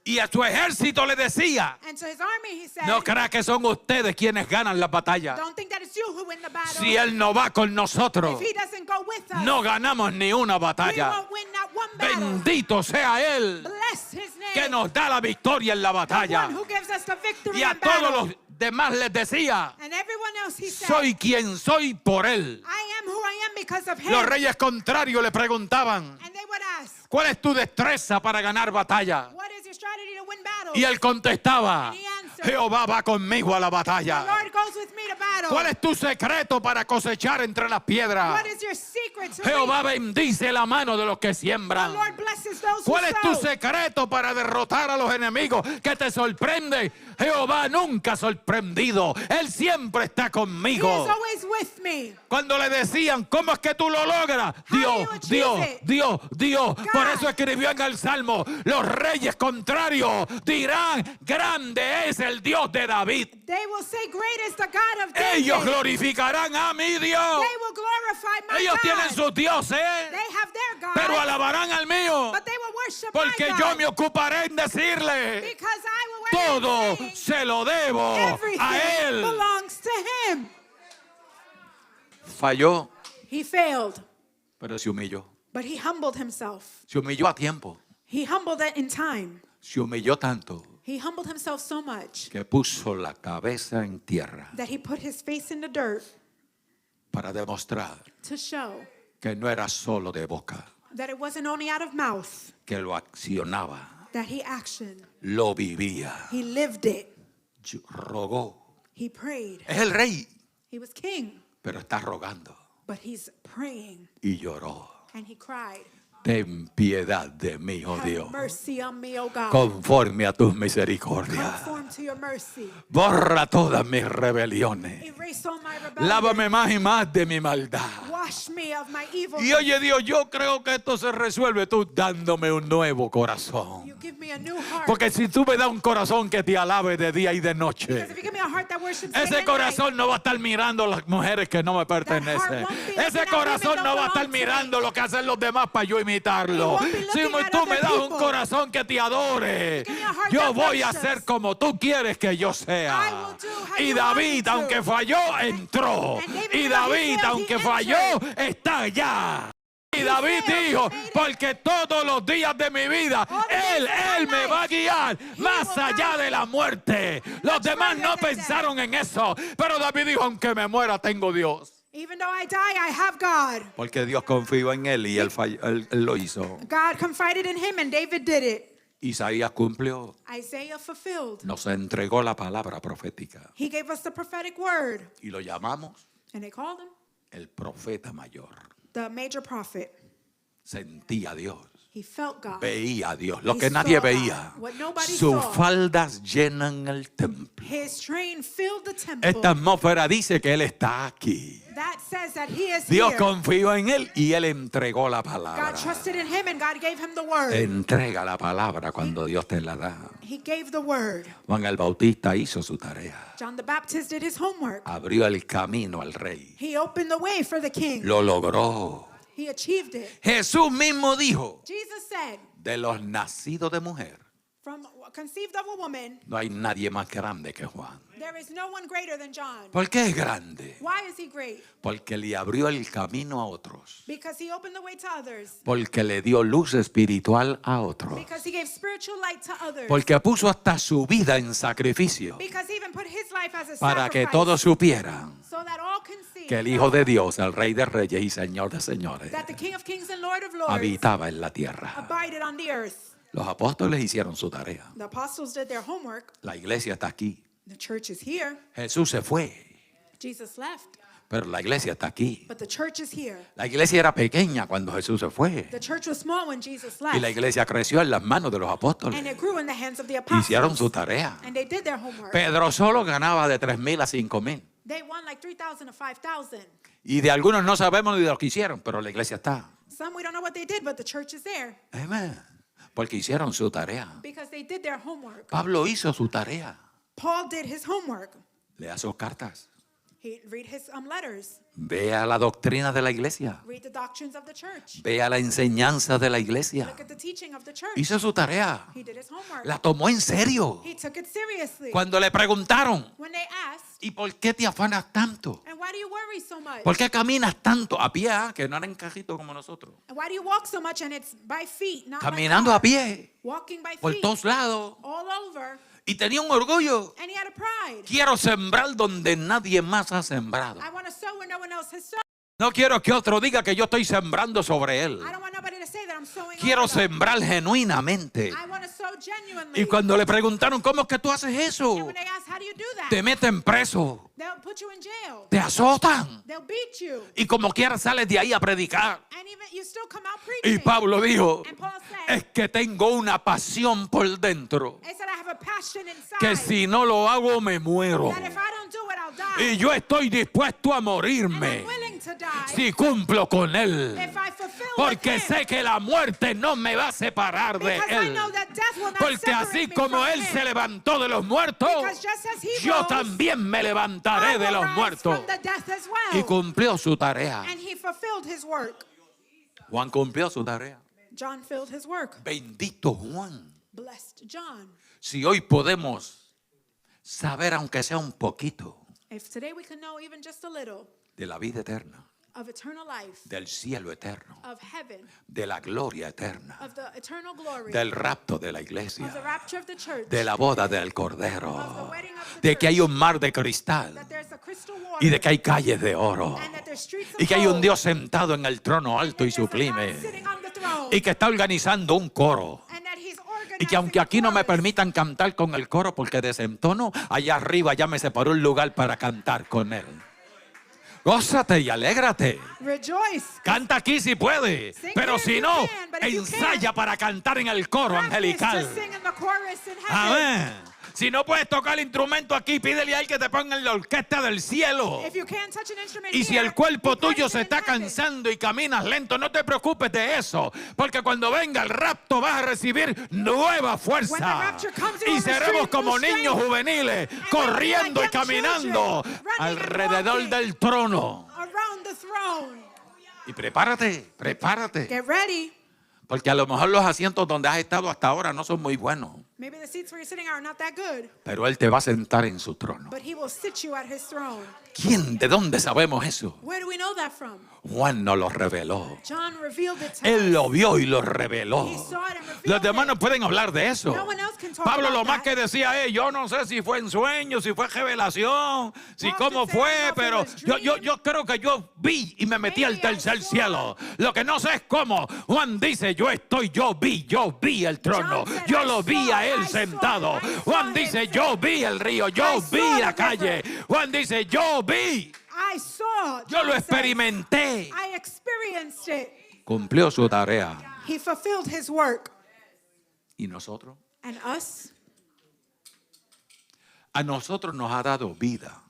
Y a su ejército le decía, And to his army he said, no crea que son ustedes quienes ganan la batalla. don't think that it's you who win the battle. Si Él no va con nosotros, If he doesn't go with us, no ganamos ni una we batalla. won't win not one battle. Bendito sea Él Bless his name. que nos da la victoria en la The batalla. one who gives us the victory Y a in todos battle. los demás les decía, And everyone else he said, soy quien soy por Él. I am who I am because of him. Los reyes contrarios le preguntaban, And they would ask, ¿cuál es tu destreza para ganar batalla? what is your strategy to win battle? Y él contestaba, And he answered, Jehová va conmigo a la the batalla. Lord goes with me to battle. ¿Cuál es tu secreto para cosechar entre las piedras? What is your secret to Jehová reap? bendice la mano de los que The siembran. Lord blesses those who ¿Cuál es tu sow. secreto para derrotar a los enemigos que te sorprende? Jehová nunca ha sorprendido. Él siempre está He is conmigo. always with me. Cuando le decían, ¿cómo es que tú lo logras? How do Dios, you achieve Dios, it? Dios, Dios. Por God. eso escribió en el Salmo, los reyes contrarios dirán, grande es el Dios de David. They will say, great is the God of David. Ellos glorificarán a mi Dios. They will glorify my Ellos God. tienen sus dioses, They have their God. pero alabarán al mío. But they will worship Porque my yo God. me ocuparé en decirle, Because I will worship todo him. se lo debo Everything a Él. belongs to him. Falló, He failed, pero se humilló. but he humbled himself. Se humilló a tiempo. He humbled it in time. Se humilló tanto He humbled himself so much que puso la cabeza en tierra that he put his face in the dirt para demostrar to show que no era solo de boca, that it wasn't only out of mouth que lo accionaba, that he actioned. lo vivía, He lived it. rogó. He prayed. Es el rey, He was king, pero está rogando but he's praying y lloró. and he cried. Ten piedad de mí, oh Have Dios, mercy on me, O God. conforme a tus misericordias. Conform to your mercy. Borra todas mis rebeliones. Erase all my rebellion. Lávame más y más de mi maldad. Wash me of my evil. Y oye Dios, yo creo que esto se resuelve tú dándome un nuevo corazón. You give me a new heart. Porque si tú me das un corazón que te alabe de día y de Because noche, if you give me a heart that worships day ese and corazón no va a estar mirando las mujeres que no me pertenecen. won't be looking Ese at corazón women no that va a estar belong to me. mirando lo que hacen los demás para yo imitarlo. It won't be Si looking at tú me other das un people. corazón que te adore, Give me a heart yo that voy a worships. ser como tú quieres que yo I sea. will do how Y you want me David, to. aunque falló, entró. And David, Y even though he David, failed, aunque he falló, entered. está allá. Y David failed, dijo, he made it. porque todos los días de mi vida, All the days Él of my me life, va a guiar He más will allá guide de me. la muerte. Los demás no further than pensaron en eso. Pero David dijo, aunque me muera, tengo Dios. Even though I die, I have God. Porque Dios confió en Él y él lo hizo. God confided in him and David did it. Isaías cumplió, Isaiah fulfilled. nos entregó la palabra profética. He gave us the prophetic word. Y lo llamamos And they called him el profeta mayor. the major prophet. Sentía a Dios. He felt God. Veía a Dios, lo He que nadie saw God. veía. What nobody Sus saw. faldas llenan el templo. His train filled the temple. Esta atmósfera dice que Él está aquí. That says that he is Dios here. confió en Él y Él entregó la God palabra. trusted in him and God gave him the word. Entrega la palabra cuando Dios te la da. He gave the word. Juan el Bautista hizo su tarea. John the Baptist did his homework. Abrió el camino al rey. He opened the way for the king. Lo logró. He achieved it. Jesús mismo dijo, Jesus said, de los nacidos de mujer, from conceived of a woman, no hay nadie más grande que Juan. there is no one greater than John. ¿Por qué es grande? Why is he great? Porque le abrió el camino a otros. Because he opened the way to others. Porque le dio luz espiritual a otros. Because he gave spiritual light to others. Porque puso hasta su vida en sacrificio Because he even put his life as a para que sacrifice. todos supieran So that all can see que el Hijo de Dios, el Rey de Reyes y Señor de Señores, that the King of Kings and Lord of Lords habitaba en la tierra. abided on the earth. Los apóstoles hicieron su tarea. The apostles did their homework. La iglesia está aquí. The church is here. Jesús se fue. Jesus left. Pero la iglesia está aquí. but the church is here. La iglesia era pequeña cuando Jesús se fue. The church was small when Jesus Y la left, iglesia creció en las manos de los and apóstoles. it grew in the hands of the Hicieron su apostles, tarea. and they did their homework. Pedro solo ganaba de 3,000 a 5,000. They won like 3,000 to 5,000. Y de algunos no sabemos ni de lo que hicieron, pero la iglesia está. Some we don't know what they did, but the church is there Amén. Porque hicieron su tarea. because they did their homework. Pablo hizo su tarea. Paul did his homework. Lea sus cartas. He read his letters, Vea la doctrina de la iglesia. read the doctrines of the church, Vea la enseñanza de la iglesia. look at the teaching of the church. Hizo su tarea. He did his homework. La tomó en serio. He took it seriously. Cuando le preguntaron, When they asked, ¿y por qué te afanas tanto? and why do you worry so much? ¿Por qué caminas tanto a pie? Que no era en cajito como nosotros. And why do you walk so much? And it's by feet, not Caminando by a car. pie, Walking by por feet, todos lados. all over. Y tenía un orgullo. And he had a pride. Quiero sembrar donde nadie más ha sembrado. I want to sow where no one else has sown. No quiero que otro diga que yo estoy sembrando sobre él. I don't want nobody to say that I'm sowing Quiero over them. sembrar genuinamente. I want to sow genuinely. Y cuando le preguntaron, ¿cómo es que tú haces eso? And when they ask, how do you do that? Te meten preso, They'll put you in jail. te azotan. They'll beat you. Y como quiera sales de ahí a predicar. And even you still come out Y preaching. Pablo dijo, And Paul said, es que tengo una pasión por dentro, he said, I have a passion inside que si no lo hago me muero. that if I don't do it, I'll die. Y yo estoy dispuesto a And morirme I'm willing to die si cumplo con él. if I fulfill Porque with him. sé que la muerte no me va a separar de Because I él. know that death will not Porque separate así me como from él him. se levantó de los muertos, Because just as he yo rose, también me I levantaré de will los rise muertos. from the death as Y well. cumplió su tarea. And he fulfilled his work. Juan cumplió su tarea. John filled his work. Bendito Juan. Blessed John. Si hoy podemos saber, aunque sea un poquito, If today we can know even just a little de la vida eterna, of eternal life, del cielo eterno, of heaven, de la gloria eterna, of the eternal glory, del rapto de la of the iglesia, rapture of the church, de la boda del of the Cordero, wedding of the de que hay church, un mar de cristal that there's a crystal y water, de que hay calles de oro and that there's streets of y que hay un gold, Dios sentado en el trono and alto y there's a God sublime sitting on the throne, y que está organizando un coro. and that he's Y que aunque aquí no me permitan cantar con el coro porque desentono, allá arriba ya me separó un lugar para cantar con él. Gózate y alégrate. rejoice. Canta aquí si puede, Sing pero here si if no, you can, but if you ensaya can't, para cantar en el coro Practice angelical. to sing in the chorus in heaven. Amén. Si no puedes tocar el instrumento aquí, pídele a él que te ponga en la orquesta del cielo. If you can't touch an instrument Y si here, el cuerpo you tuyo practice se in está heaven. cansando y caminas lento, no te preocupes de eso, porque cuando venga el rapto vas a recibir nueva When fuerza. the rapture comes, you Y will seremos receive como new niños strength. juveniles, will be corriendo y like young caminando children, running and alrededor walking. del trono. Around the throne. Y prepárate, prepárate, Get ready. porque a lo mejor los asientos donde has estado hasta ahora no son muy buenos, Maybe the seats where you're sitting are not that good, pero él te va a sentar en su trono. but he will sit you at his throne. ¿Quién? ¿De dónde sabemos eso? Where do we know that from? Juan nos lo reveló. John revealed it to Él us. lo vio y lo reveló. He saw it and revealed Los demás it. no pueden hablar de eso. No one else can talk Pablo about lo más that. que decía es, yo no sé si fue en sueño, si fue revelación, si Paul cómo could say, fue, I don't know if it pero was yo creo que yo vi y me metí al Maybe I tercer saw. cielo. Lo que no sé es cómo. Juan dice, yo vi el trono, John said, yo I lo vi saw, a él I saw, sentado. I saw Juan him dice, sit. yo vi el río, yo I vi saw la the calle. river. Juan dice, yo vi, I saw. yo John lo says. experimenté. I experienced it. Cumplió su tarea. He fulfilled his work. ¿Y nosotros? And us, A nosotros nos ha dado vida.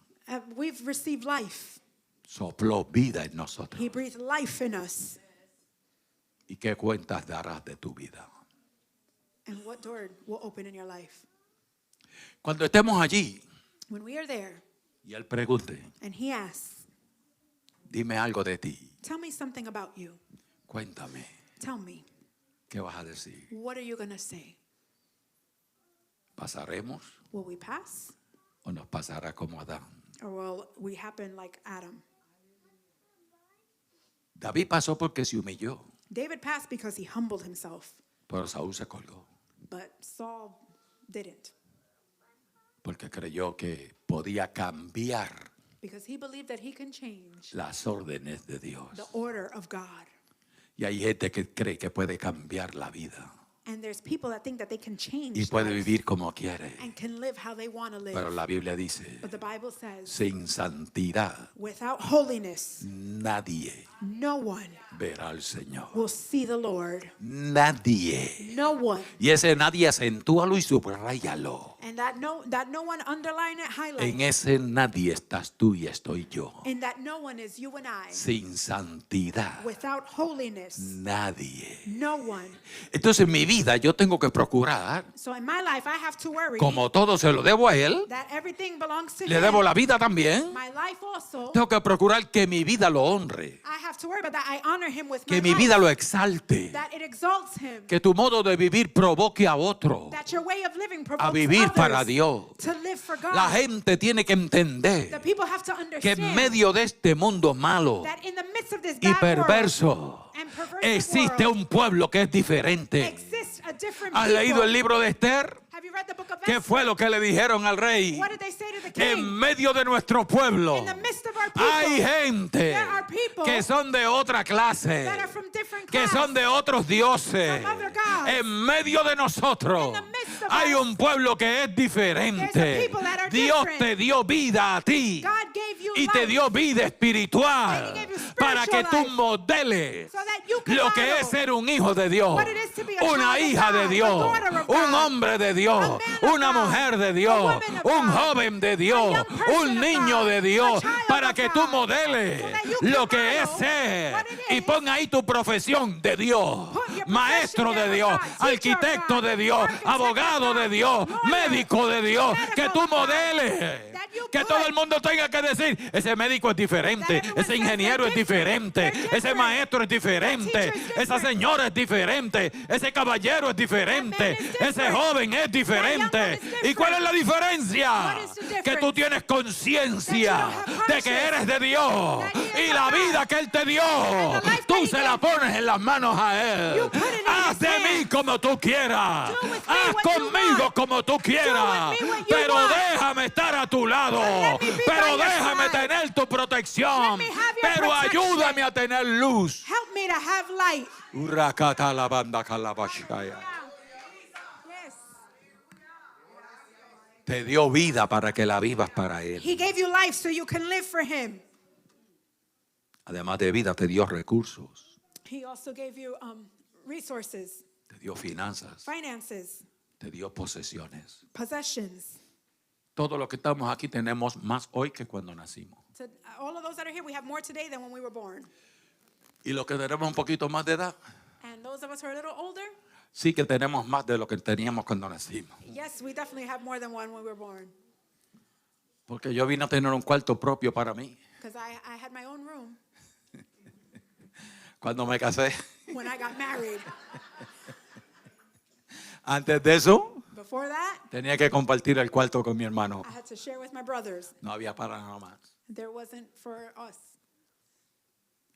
we've received life. Sopló vida en nosotros. He breathed life in us. ¿Y qué cuentas darás de tu vida? And what door will open in your life? Cuando estemos allí When we are there y él pregunte, and he asks, dime algo de ti, tell me something about you. cuéntame, Tell me. ¿qué vas a decir? What are you going to say? ¿Pasaremos Will we pass? o nos pasará como Adán? Or will we happen like Adam? David pasó porque se humilló, David passed because he humbled himself, pero Saúl se colgó but Saul didn't porque creyó que podía cambiar because he believed that he can change las órdenes de Dios. the order of God. Y hay gente que cree que puede cambiar la vida. And there's people that think that they can change y puede lives vivir como quiere. and can live how they want to live. Pero la Biblia dice, But the Bible says, sin santidad without holiness, nadie no one verá al Señor. will see the Lord. Nadie. No one. Y ese nadie acentúalo y subrayalo. And that no one, underline it, highlight En it. ese nadie estás tú y estoy yo. And that no one is you and I. Sin santidad Without holiness, nadie. no one. Entonces en mi vida yo tengo que procurar, So in my life, I have to worry como todo se lo debo a Él, that everything belongs to le Him. debo la vida también, My life also, tengo que procurar que mi vida lo honre, I have to worry about that. I honor Him with my que mi life. vida lo exalte, That it exalts Him. que tu modo de vivir provoque a otro That your way of living a provokes vivir others para Dios. to live for God. La gente tiene que The entender people have to que en understand medio de este mundo malo that in the midst of this y bad world perverso and perverse existe world, un pueblo que es diferente. exists a different ¿Has people. leído el libro de Esther? Have you read the book of ¿Qué Esther? fue lo que le dijeron al rey? What did they say to the En king? medio de nuestro pueblo In the midst of our people, hay gente there are people que son de otra clase, that are from different que class. son de otros dioses. From other gods. En medio de nosotros In the midst of hay us, un pueblo que es there's a diferente. people that are Dios different. te dio vida a ti God gave you y te life dio vida espiritual And he gave you spiritual para que tú life. modeles so that you can lo que model es ser un hijo de Dios, what it is to be a una child of hija de God, Dios, a daughter of un God, hombre de Dios, a man of una God, mujer de a Dios, woman of un God, joven de Dios, young person un of niño God, de a Dios, child para of que God, tú modeles so that you can lo que model es ser what it y is. pon ahí tu profesión de Dios, Put your maestro profession de there, Dios, God, teacher of arquitecto God, de Dios, architect of abogado God, de Dios, lawyer, médico de Dios, que medical tú of God, modeles. that you Que put, todo el mundo tenga que decir, ese médico es diferente, that everyone ese says ingeniero es they're diferente, different, they're ese different, maestro es diferente, that teacher is esa different, señora es diferente, ese caballero es diferente, that man is different, ese joven es diferente. that young one is ¿Y cuál es la diferencia? What is the difference? Que tú tienes conciencia That you don't have de que eres de Dios that he is y la of God. vida que Él te dio, And the life tú that he se la gave pones en las manos a Él. You put it in Haz his de mí hands. como tú quieras, Do with me haz what you conmigo want. como tú quieras, Do with me what you pero want. déjame estar a tu lado, Let me be pero by your déjame side. tener tu protección, Let me have your pero protection. ayúdame a tener luz. Help me to have light. Urakata la banda calabashaya. Yes. Te dio vida para que la vivas para Él. He gave you life so you can live for Him. Además de vida, te dio recursos, He also gave you resources, te dio finanzas, finances, te dio posesiones. possessions. Todo lo que estamos aquí tenemos más hoy que cuando nacimos. So, all of those that are here, we have more today than when we were born. Y los que tenemos un poquito más de edad, And those of us who are a little older, sí que tenemos más de lo que teníamos cuando nacimos. yes, we definitely have more than one when we were born. Porque yo vine a tener un cuarto propio para mí. Because I had my own room Cuando me casé, when I got married. antes de eso, Before that, tenía que compartir el cuarto con mi hermano. I had to share with my brothers. No había para nada más. There wasn't for us.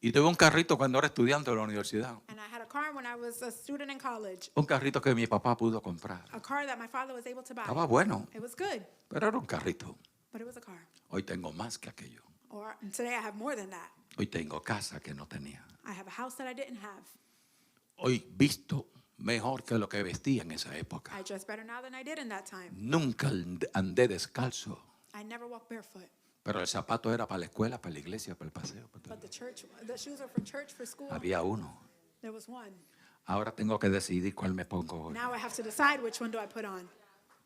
Y tuve un carrito cuando era estudiante de la universidad. And I had a car when I was a student in college. Un carrito que mi papá pudo comprar. A car that my father was able to buy. Estaba bueno, It was good, pero era un carrito. but it was a car. Hoy tengo más que aquello. And today I have more than that. Hoy tengo casa que no tenía. I have a house that I didn't have. Hoy visto mejor que lo que vestía en esa época. I dress better now than I did in that time. Nunca andé descalzo, I never walked barefoot. pero el zapato era para la escuela, para la iglesia, para el paseo. para todo. But the shoes are for church, for school. Había uno. There was one. Ahora tengo que decidir cuál me pongo hoy. Now I have to decide which one do I put on.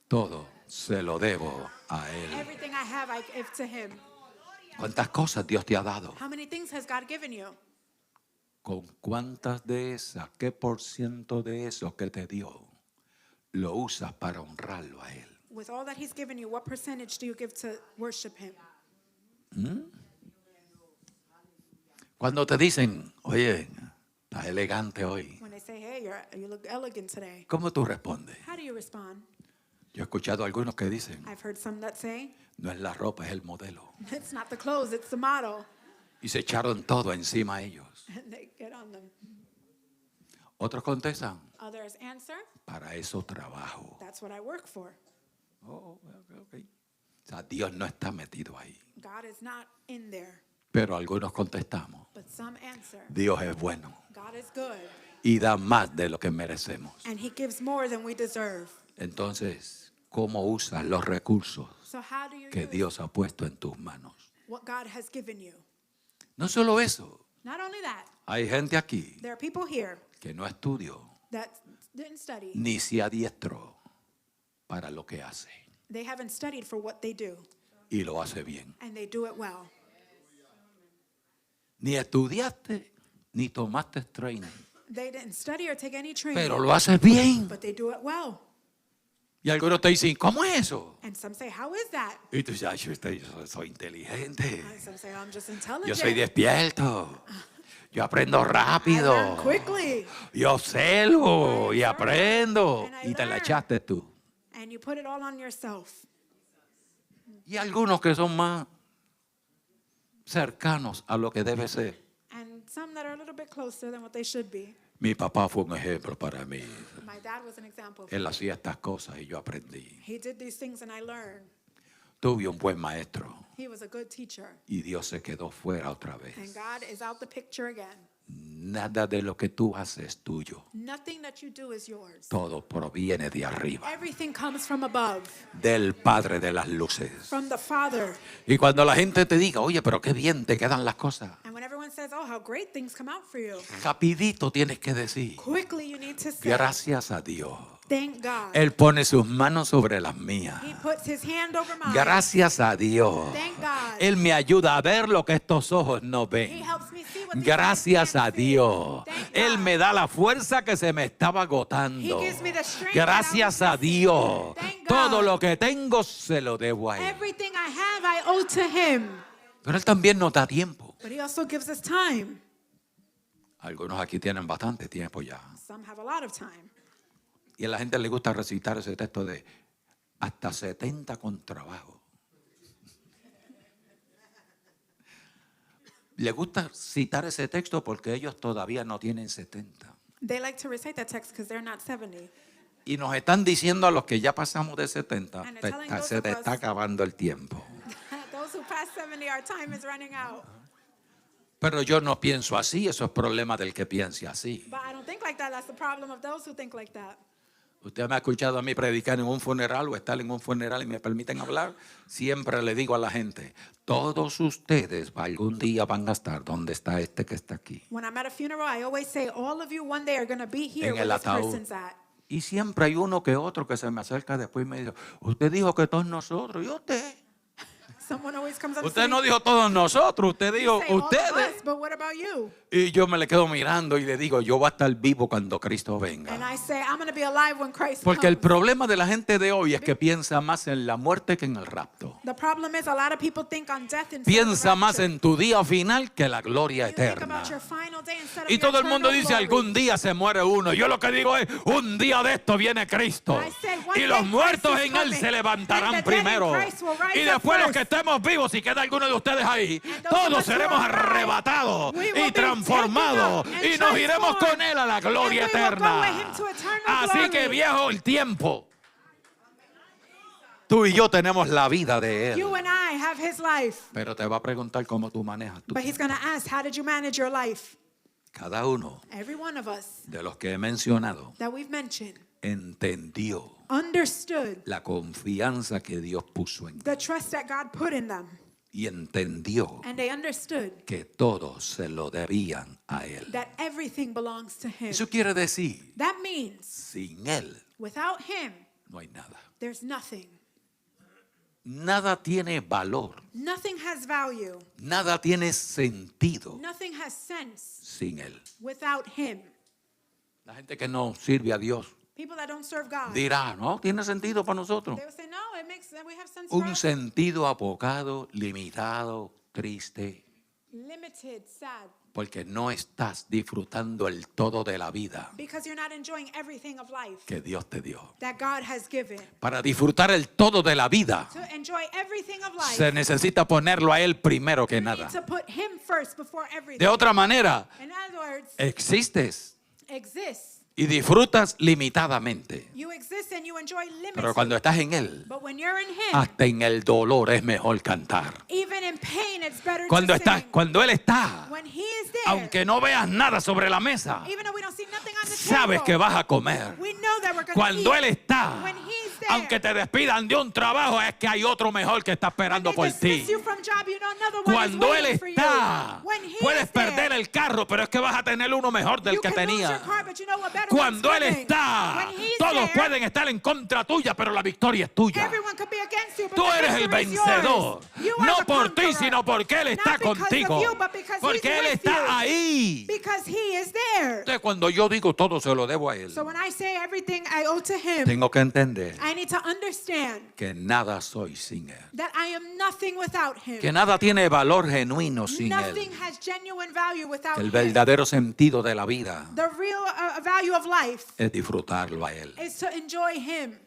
Todo se lo debo a Él. Everything I have, I give to Him. ¿Cuántas cosas Dios te ha dado? How many things has God given you? ¿Con cuántas de esas, qué por ciento de eso que te dio, lo usas para honrarlo a Él? With all that He's given you, what percentage do you give to worship Him? Cuando te dicen, oye, estás elegante hoy, When they say, hey, you look elegant today, ¿cómo tú respondes? how do you respond? Yo he escuchado a algunos que dicen, I've heard some that say, no es la ropa, es el modelo. it's not the clothes, it's the model. Y se echaron todo encima a ellos. And they get on them. Otros contestan, Others answer, para eso trabajo. that's what I work for. Oh, ok. O sea, Dios no está metido ahí. God is not in there. Pero algunos contestamos, But some answer, Dios es bueno God is good, y da más de lo que merecemos. and He gives more than we deserve. Entonces, ¿cómo usas los recursos So how do you que use Dios ha puesto en tus manos? what God has given you? No solo eso, Not only that, hay gente aquí there are people here que no estudió that didn't study. ni se adiestró para lo que hace They haven't studied for what they do, y lo hace bien. and they do it well. Ni estudiaste ni tomaste training, They didn't study or take any training, pero lo haces bien. but they do it well. Y algunos te dicen, ¿cómo es eso? And some say, how is that? Y tú dices, "Ay, yo soy inteligente, And some say, I'm just yo intelligent. soy despierto, yo aprendo I learn rápido, quickly. yo observo y aprendo. And I Y te la learn. echaste tú. And you put it all on yourself. Y algunos que son más cercanos a lo que debe ser. And some that are a little bit closer than what they should be. Mi papá fue un ejemplo para mí. My dad was an example. Él hacía estas cosas y yo aprendí. He did these things and I learned. Tuve un buen maestro He was a good teacher. y Dios se quedó fuera otra And vez. God is out the picture again. Nada de lo que tú haces es tuyo. Nothing that you do is yours. Todo proviene de arriba, Everything comes from above, del Padre de las luces. from the Father. Y cuando la gente te diga, oye, pero qué bien te quedan las cosas, And when everyone says, oh, how great things come out for you, rapidito tienes que decir, quickly you need to say, gracias a Dios. thank God. Él pone sus manos sobre las mías. He puts his hand over mine. Gracias a Dios. Thank God. Él me ayuda a ver lo que estos ojos no He ven. helps me see what these Gracias eyes a can't see. Dios. Thank Él God. me da la fuerza que se me estaba agotando. He gives me the strength Gracias that I a was missing. Dios. Thank God. Todo lo que tengo se lo debo a Él. Everything I have, I owe to him. Pero Él también nos da tiempo. But he also gives us time. Algunos aquí tienen bastante tiempo ya. Some have a lot of time. Y a la gente le gusta recitar ese texto de hasta 70 con trabajo. Le gusta citar ese texto porque ellos todavía no tienen 70. They like to recite that text because they're not 70. Y nos están diciendo a los que ya pasamos de 70, And they're telling those se of te us- está acabando el tiempo. Those who pass 70, our time is running out. Pero yo no pienso así, eso es problema del que piense así. But I don't think like that. That's the problem of those who think like that. Usted me ha escuchado a mí predicar en un funeral o estar en un funeral y me permiten hablar. Siempre le digo a la gente, todos ustedes algún día van a estar donde está este que está aquí. When I'm at a funeral, I always say, all of you one day are going to be here En where el this ataúd. person's at. Y siempre hay uno que otro que se me acerca después y me dice, usted dijo que todos nosotros. ¿Y usted? Someone always comes up Usted to no me. dijo todos nosotros, usted dijo Say, all of ustedes. us, but what about you? Y yo me le quedo mirando y le digo, yo voy a estar vivo cuando Cristo venga. And I say, I'm going to be alive when Christ Porque el comes. problema de la gente de hoy es que piensa más en la muerte que en el rapto. The problem is a lot of people think on death instead of Piensa más rapture. en tu día final que la gloria You think eterna. about your final day instead of Y your todo el mundo eternal dice, glory. algún día se muere uno. Yo lo que digo es, un día de esto viene Cristo. I said, one Y los day muertos Christ is en Él coming. se And levantarán the dead in primero. Christ will rise Y up después los first. que estemos vivos, si queda alguno de ustedes ahí, And those todos of us who seremos are alive, arrebatados we will y be transformados. taken up Y and nos iremos transformed. con Él a la gloria And we will go eterna. with him to eternal Así que glory. viejo el tiempo. Tú y yo tenemos la vida de Él. You and I have his life. Pero te va a preguntar cómo tú manejas tú. But he's going to ask, how did you manage your life? Cada uno Every one of us de los que he mencionado that we've mentioned entendió understood la confianza que Dios puso en the trust that God put in them. y entendió And they understood que todos se lo debían a Él. that everything belongs to him. Eso quiere decir, That means sin Él without him, no hay nada. there's nothing. Nada tiene valor, Nothing has value. nada tiene sentido Nothing has sense sin Él. without him. La gente que no sirve a Dios People that don't serve God, dirá, no, tiene sentido para nosotros. they will say, no, it makes we have sense for Un us. sentido apocado, limitado, triste, Limited, sad, porque no estás disfrutando el todo de la vida because you're not enjoying everything of life que Dios te dio. that God has given. Para disfrutar el todo de la vida, To enjoy everything of life, se necesita ponerlo a Él primero que you nada. need to put him first before everything. De otra manera, In other words, existes, exists, y disfrutas limitadamente. You exist and you enjoy limited. Pero cuando estás en Él, But when you're in Him, hasta en el dolor es mejor cantar. even in pain, it's better Cuando to sing. Él está, When He is there, aunque no veas nada sobre la mesa, even though we don't see nothing on the sabes table, que vas a comer. we know that we're going to Cuando eat. Él está, When He's there, aunque te despidan de un trabajo, es que hay otro mejor que está esperando they por dismiss ti. you from job, you know another one is Cuando Él waiting for you. está, When He puedes is there, perder el carro, pero es que vas a tener uno mejor del you que can lose your tenía. car, but you know what better Cuando one's Él coming. está, When He's todos there, pueden estar en contra tuya, pero la victoria es tuya. everyone could be against you, but Tú the eres el victory is vencedor. yours. You are No the por ti, conqueror. sino porque Él está Not because contigo. of you, but because Porque He's Él with está you. ahí. Because He is there. Entonces, cuando yo digo todo se lo debo a Él, So when I say everything I owe to Him, tengo que entender I need to understand que nada soy sin Él. that I am nothing without Him. Que nada tiene valor genuino sin Nothing Él. has genuine value without Que el Him. verdadero sentido de la vida The real value of life es disfrutarlo a Él. is to enjoy Him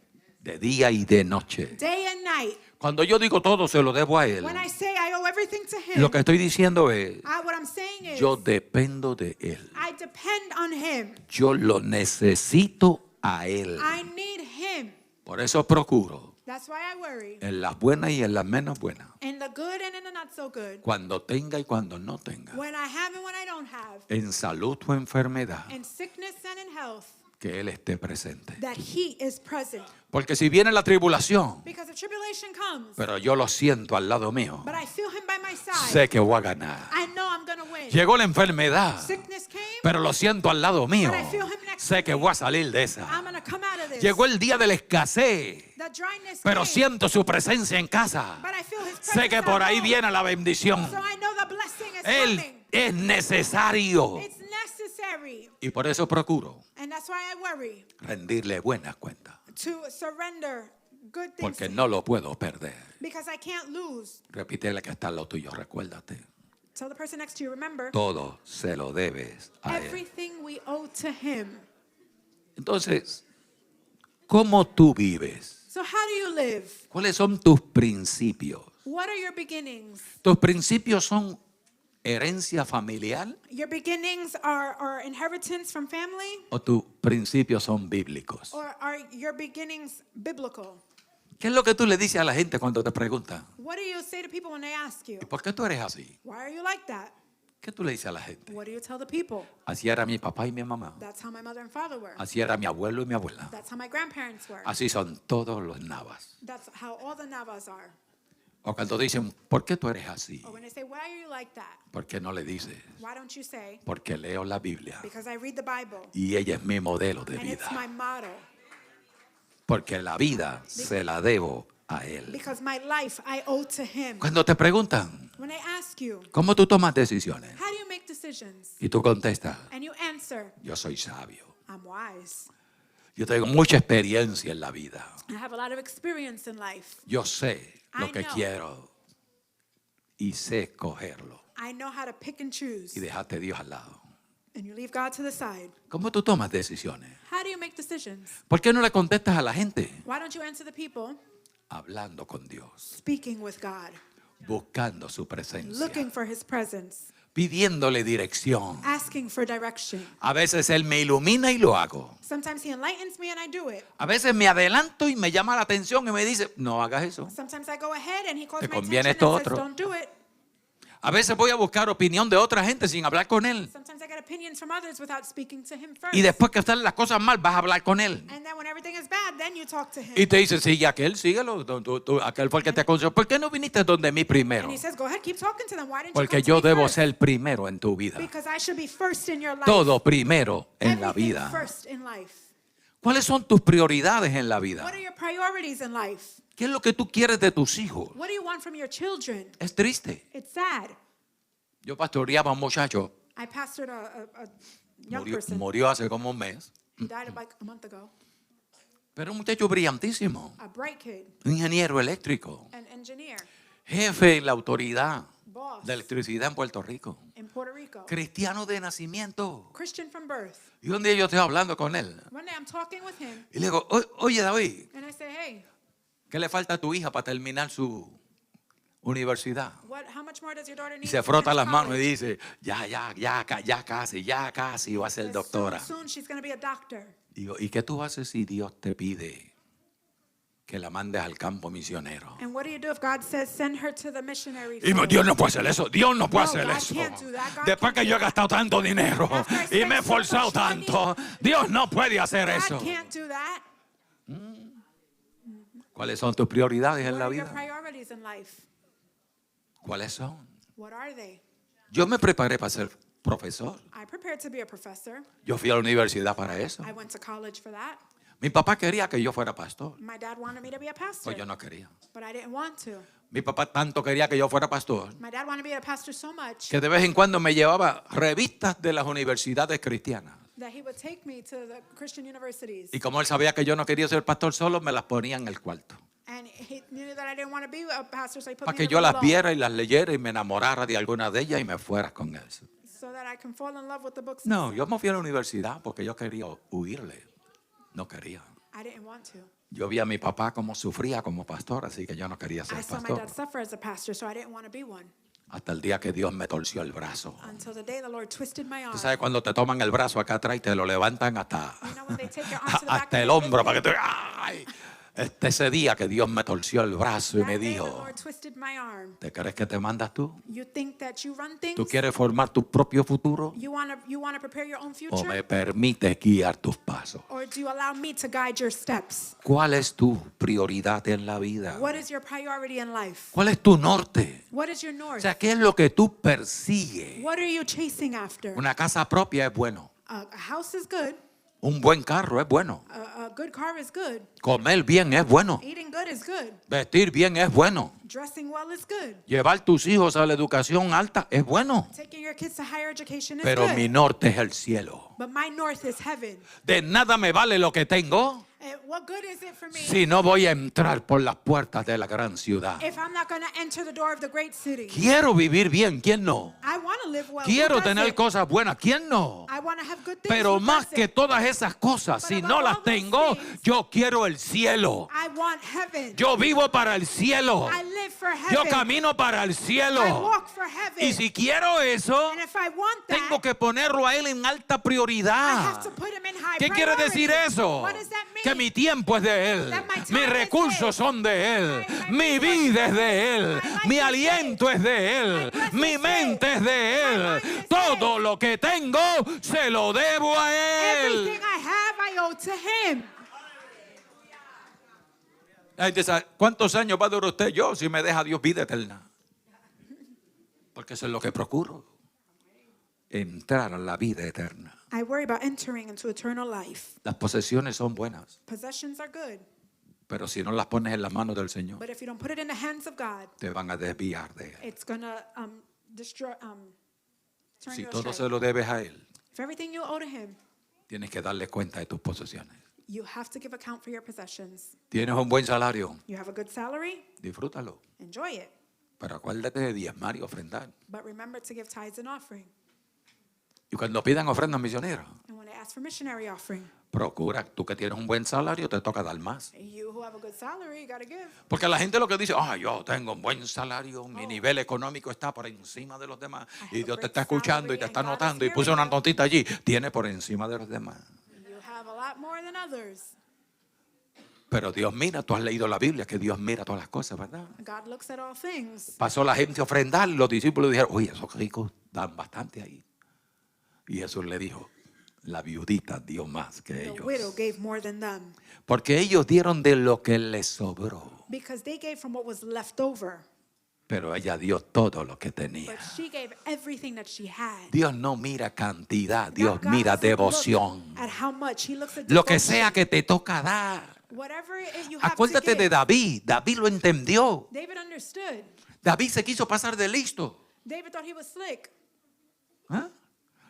De día y de noche. day and night. Cuando yo digo todo se lo debo a Él, When I say I owe everything to Him, lo que estoy diciendo es, what I'm saying is yo dependo de Él. I depend on Him. Yo lo necesito a Él. I need Him. Por eso procuro, That's why I worry. en las buenas y en las menos buenas, In the good and in the not so good. cuando tenga y cuando no tenga, When I have and when I don't have. en salud o enfermedad, In sickness and in health. que Él esté presente. That He is present. Porque si viene la tribulación, Because if tribulation comes, pero yo lo siento al lado mío, but I feel Him by my side, sé que voy a ganar. I know I'm going to win. Llegó la enfermedad, Sickness came, pero lo siento al lado mío, but I feel Him next sé to que me. voy a salir de I'm esa. going to come out of this. Llegó el día de la escasez, The dryness pero came, siento su presencia en casa. but I feel His presence Sé que por at ahí home. viene la bendición. So I know the blessing is Él coming. es necesario. It's necessary. Y por eso procuro And that's why I worry rendirle buenas cuentas. to surrender good things Porque to no Him, lo puedo perder. because I can't lose. Repítele que está lo tuyo, recuérdate. Tell the person next to you, remember, Todo se lo debes a Él. everything we owe to Him. Entonces, ¿cómo tú vives? So how do you live? ¿Cuáles son tus principios? What are your beginnings? ¿Tus principios son herencia familiar Your beginnings are inheritance from family, o tus principios son bíblicos? or are your beginnings biblical? ¿Qué es lo que tú le dices a la gente cuando te preguntan? What do you say to people when they ask you, ¿Y por qué tú eres así? why are you like that? ¿Qué tú le dices a la gente? What do you tell the people? Así era mi papá y mi mamá. That's how my mother and father were. Así era mi abuelo y mi abuela. That's how my grandparents were. Así son todos los navas. That's how all the Navas are. O cuando dicen, ¿por qué tú eres así? Or when they say, why are you like that? ¿Por qué no le dices? Why don't you say, Porque leo la Biblia because I read the Bible y ella es mi modelo de and it's my vida. motto. Porque la vida se la debo a Él. Because my life I owe to Him. Cuando te preguntan, When I ask you, ¿cómo tú tomas decisiones? how do you make decisions? Y tú contestas, And you answer, yo soy sabio. I'm wise. Yo tengo mucha experiencia en la vida. I have a lot of experience in life. Yo sé lo I que know. quiero y sé cogerlo. I know how to pick and choose. Y dejaste a Dios al lado. And you leave God to the side. ¿Cómo tú tomas decisiones? How do you make decisions? ¿Por qué no le contestas a la gente? Why don't you answer the people? Hablando con Dios, Speaking with God. buscando su presencia, Looking for His presence. pidiéndole dirección. Asking for direction. A veces Él me ilumina y lo hago. Sometimes He enlightens me and I do it. A veces me adelanto y me llama la atención y me dice, no hagas eso. Sometimes I go ahead and He calls Te my conviene attention and esto says, otro. don't do it. A veces voy a buscar opinión de otra gente sin hablar con Él. Sometimes I get opinions from others without speaking to Him first. Y después que están las cosas mal, vas a hablar con Él. And then when everything is bad, then you talk to Him. Y te dice, sigue aquel, síguelo. Aquel fue el que te aconsejó. ¿Por qué no viniste donde mí primero? And He says, go ahead, keep talking to them. Why didn't Porque you come yo to me debo first? ser primero en tu vida. Because I should be first in your life. Todo primero en la Everything vida. first in life. ¿Cuáles son tus prioridades en la vida? What are your priorities in life? ¿Qué es lo que tú quieres de tus hijos? What do you want from your children? Es triste. It's sad. Yo pastoreaba a un muchacho, I pastored a young murió, person. murió hace como un mes, He died like a month ago. pero un muchacho brillantísimo, A bright kid, un ingeniero eléctrico, an engineer, jefe en la autoridad boss de electricidad en Puerto Rico, in Puerto Rico. cristiano de nacimiento. Christian from birth. Y un día yo estoy hablando con él One day I'm talking with him y le digo, Oye David, and I say, hey, ¿qué le falta a tu hija para terminar su universidad. How much more does your daughter Y need se to frota finish las manos y college? dice, ya casi va a ser Because doctora. soon she's going to be a doctor. Digo, ¿y qué tú haces si Dios te pide que la mandes al campo misionero? And what do you do if God says send her to the missionary Y field? Dios no puede hacer eso, Dios no puede No, hacer God eso. can't do that. God Después can't que do yo he that. gastado tanto dinero After I y spent me he so much esforzado money, tanto, Dios no puede hacer God eso. can't do that. ¿Cuáles son tus prioridades en What la are your vida? priorities in life? ¿Cuáles son? What are they? Yo me preparé para ser profesor. I prepared to be a professor. Yo fui a la universidad para eso. I went to college for that. Mi papá quería que yo fuera pastor, My dad wanted me to be a pastor, pues yo no quería. but I didn't want to. Mi papá tanto quería que yo fuera pastor My dad wanted me to be a pastor so much que de vez en cuando me llevaba revistas de las universidades cristianas. that he would take me to the Christian universities. Y como él sabía que yo no quería ser pastor solo, me las ponía en el cuarto. And he knew that I didn't want to be a pastor, so he put Para me que in the yo room las alone viera y las leyera y me enamorara de alguna de ellas y me fuera con eso. so that I can fall in love with the books. No, yo me fui a la universidad porque yo quería huirle. No quería. I didn't want to. Yo vi a mi papá cómo sufría como pastor, así que yo no quería I ser saw my pastor. dad suffer as a pastor, so I didn't want to be one. Hasta el día que Dios me torció el brazo. Until the day the Lord twisted my arm. Tú sabes cuando te toman el brazo acá atrás y te lo levantan hasta, You know when they take your arm to the back hasta and el they hombro lift para que it? te... ¡Ay! Ese día que Dios me torció el brazo y That me day the dijo, Lord twisted my arm. ¿te crees que te mandas tú? You think that you run things? ¿Tú quieres formar tu propio futuro? You want to prepare your own ¿O future? me permites guiar tus pasos? Or do you allow me to guide your steps? ¿Cuál es tu prioridad en la vida? What is your priority in life? ¿Cuál es tu norte? What is your O north? sea, ¿qué es lo que tú persigues? What are you chasing after? Una casa propia es bueno. A house is good. Un buen carro es bueno. A good car is good. Comer bien es bueno. Eating good is good. Vestir bien es bueno. Dressing well is good. Llevar tus hijos a la educación alta es bueno. Taking your kids to higher education is Pero good. mi norte es el cielo. But my north is heaven. De nada me vale lo que tengo What good is it for me si no voy a entrar por las puertas de la gran ciudad. if I'm not going to enter the door of the great city? Quiero vivir bien, ¿quién no? I want to live well. Quiero Who tener doesn't? cosas buenas, ¿quién no? I want to have good things. Pero Who más que doesn't? todas esas cosas, si no las tengo, yo quiero el cielo. I want heaven. Yo vivo para el cielo. I live for heaven. Yo camino para el I cielo. walk for heaven. Y si quiero eso, And if I want that, tengo que ponerlo a él en alta I have prioridad. to put him in high ¿Qué quiere priority. decir eso? What does that mean? Que mi tiempo es de Él, That my time mis is recursos His. son de Él, My mi vida es de Él, My life mi is aliento es de Él, My breath mi is mente His. es de My Él. mind is Todo His. lo que tengo se lo debo a Everything Él. I have, I owe to him. Ay, ¿cuántos años va a durar usted? Yo, si me deja Dios, vida eterna. Porque eso es lo que procuro. Entrar a la vida eterna. I worry about entering into eternal life. Las posesiones son buenas, Possessions are good, pero si no las pones en las manos del Señor, but if you don't put it in the hands of God, te van a desviar de Él. it's going to destroy, turn Si you todo astray. se lo debes a Él, If everything you owe to him, tienes que darle cuenta de tus posesiones. you have to give account for your possessions. Tienes un buen salario, You have a good salary, disfrútalo. enjoy it. Pero acuérdate de diezmar y ofrendar. But remember to give tithes and offering. Y cuando pidan ofrendas misioneras, And when they ask for missionary offering, procura, tú que tienes un buen salario, te toca dar más. you who have a good salary, you got to give. Porque la gente lo que dice, yo tengo un buen salario, mi nivel económico está por encima de los demás. Y Dios te está escuchando y te está notando y puse una notita allí, tiene por encima de los demás. You have a lot more than others. Pero Dios mira, tú has leído la Biblia, que Dios mira todas las cosas, ¿verdad? God looks at all things. Pasó la gente a ofrendar, los discípulos dijeron, oye, esos ricos dan bastante ahí. Y Jesús le dijo, la viudita dio más que The ellos. widow gave more than them Porque ellos dieron de lo que les sobró. because they gave from what was left over. Pero ella dio todo lo que But tenía. she gave everything that she had. Dios no mira cantidad, Dios God mira doesn't look devoción. at how much. He looks at Lo que devotion. sea que te toca dar. Whatever you have to Acuérdate give. de David. David lo entendió. David understood. David se quiso pasar de listo. David thought he was slick. ¿Ah?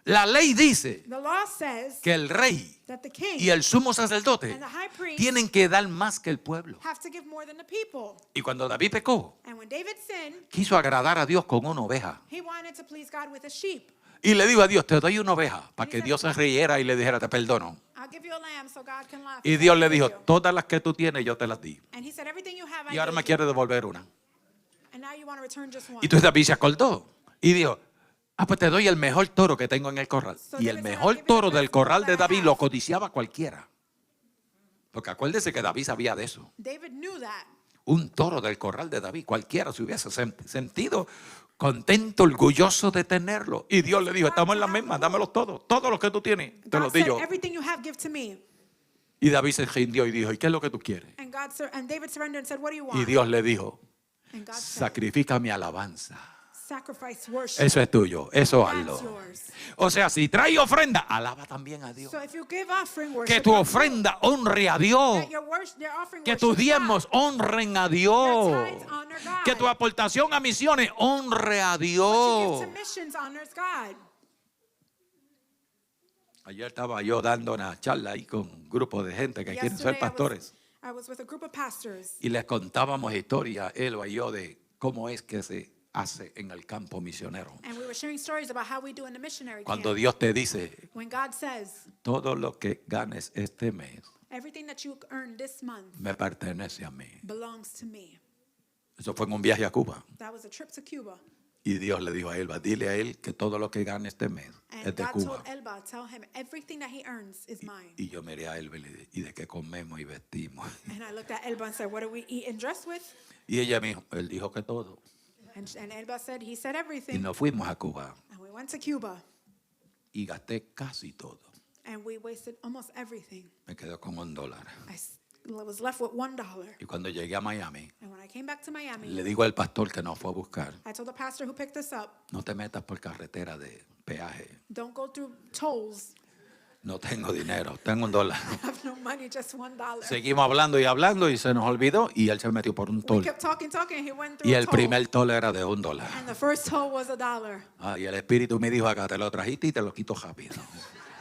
La ley dice The law says que el rey that the king y el sumo sacerdote and the high priest tienen que dar más que el pueblo. have to give more than the people. Y cuando David pecó, And when David sinned, quiso agradar a Dios con una oveja. he wanted to please God with a sheep. Y le dijo a Dios, te doy una oveja, para que Dios se riera y le dijera, te perdono. I'll give you a lamb so God can laugh. Y Dios le dijo, todas las que tú tienes yo te las di. And he said, everything you have, I Y ahora gave me you. quiere devolver una. And now you you want to return just one? Y entonces David se acordó y dijo, pues te doy el mejor toro que tengo en el corral. Y el mejor toro del corral de David lo codiciaba cualquiera. Porque acuérdese que David sabía de eso. David knew that. Un toro del corral de David, cualquiera se hubiese sentido contento, orgulloso de tenerlo. Y Dios le dijo, estamos en la misma, dámelos todos. Todos los que tú tienes, te los God di said, yo. everything you have, give to me. Y David se rindió y dijo, ¿y qué es lo que tú quieres? And David surrendered and said, what do you Y want? Dios le dijo, And God said, sacrifica mi alabanza. sacrifice worship. Eso es tuyo, eso That's hazlo. yours. O sea, si trae ofrenda, alaba también a Dios. So if you give offering, Que worship tu God. ofrenda honre a Dios. That your offering Que worship tus God. diezmos honren a Your Dios. tithes honor God. Que tu aportación a misiones honre a What you Dios. give to missions honors God. Ayer estaba yo dando una charla ahí con un grupo de gente que quieren ser Yesterday pastores. I was with a group of pastors. Y les contábamos historias, él y yo, de cómo es que se hace en el campo misionero. And we were sharing stories about how we do in the missionary Cuando camp. Dios te dice, When God says, todo lo que ganes este mes everything that you earn this month me pertenece a mí. belongs to me. Eso fue en un viaje a Cuba. That was a trip to Cuba. Y Dios le dijo a Elba, dile a él que todo lo que gane este mes And es de God Cuba. told Elba, tell him everything that he earns is mine. Y yo miré a Elba y le dije, ¿y de qué comemos y vestimos? And I looked at Elba and said, what do we eat and dress with? Y ella me dijo, él dijo que todo. And Elba said, he said Y everything. nos fuimos a Cuba And we went to Cuba. y gasté casi todo. And we wasted almost everything. Me quedé con $1. I was left with $1. Y cuando llegué a Miami, And when I came back to Miami, le digo al pastor que nos fue a buscar, I told the pastor who picked us up, no te metas por carretera de peaje. don't go through tolls. No tengo dinero, tengo $1. I have no money, just $1. Seguimos hablando y se nos olvidó y él se metió por un We toll. kept talking, he went through Y a el toll. primer toll era de $1. And the first toll was $1. Y el Espíritu me dijo, acá te lo trajiste y te lo quito rápido.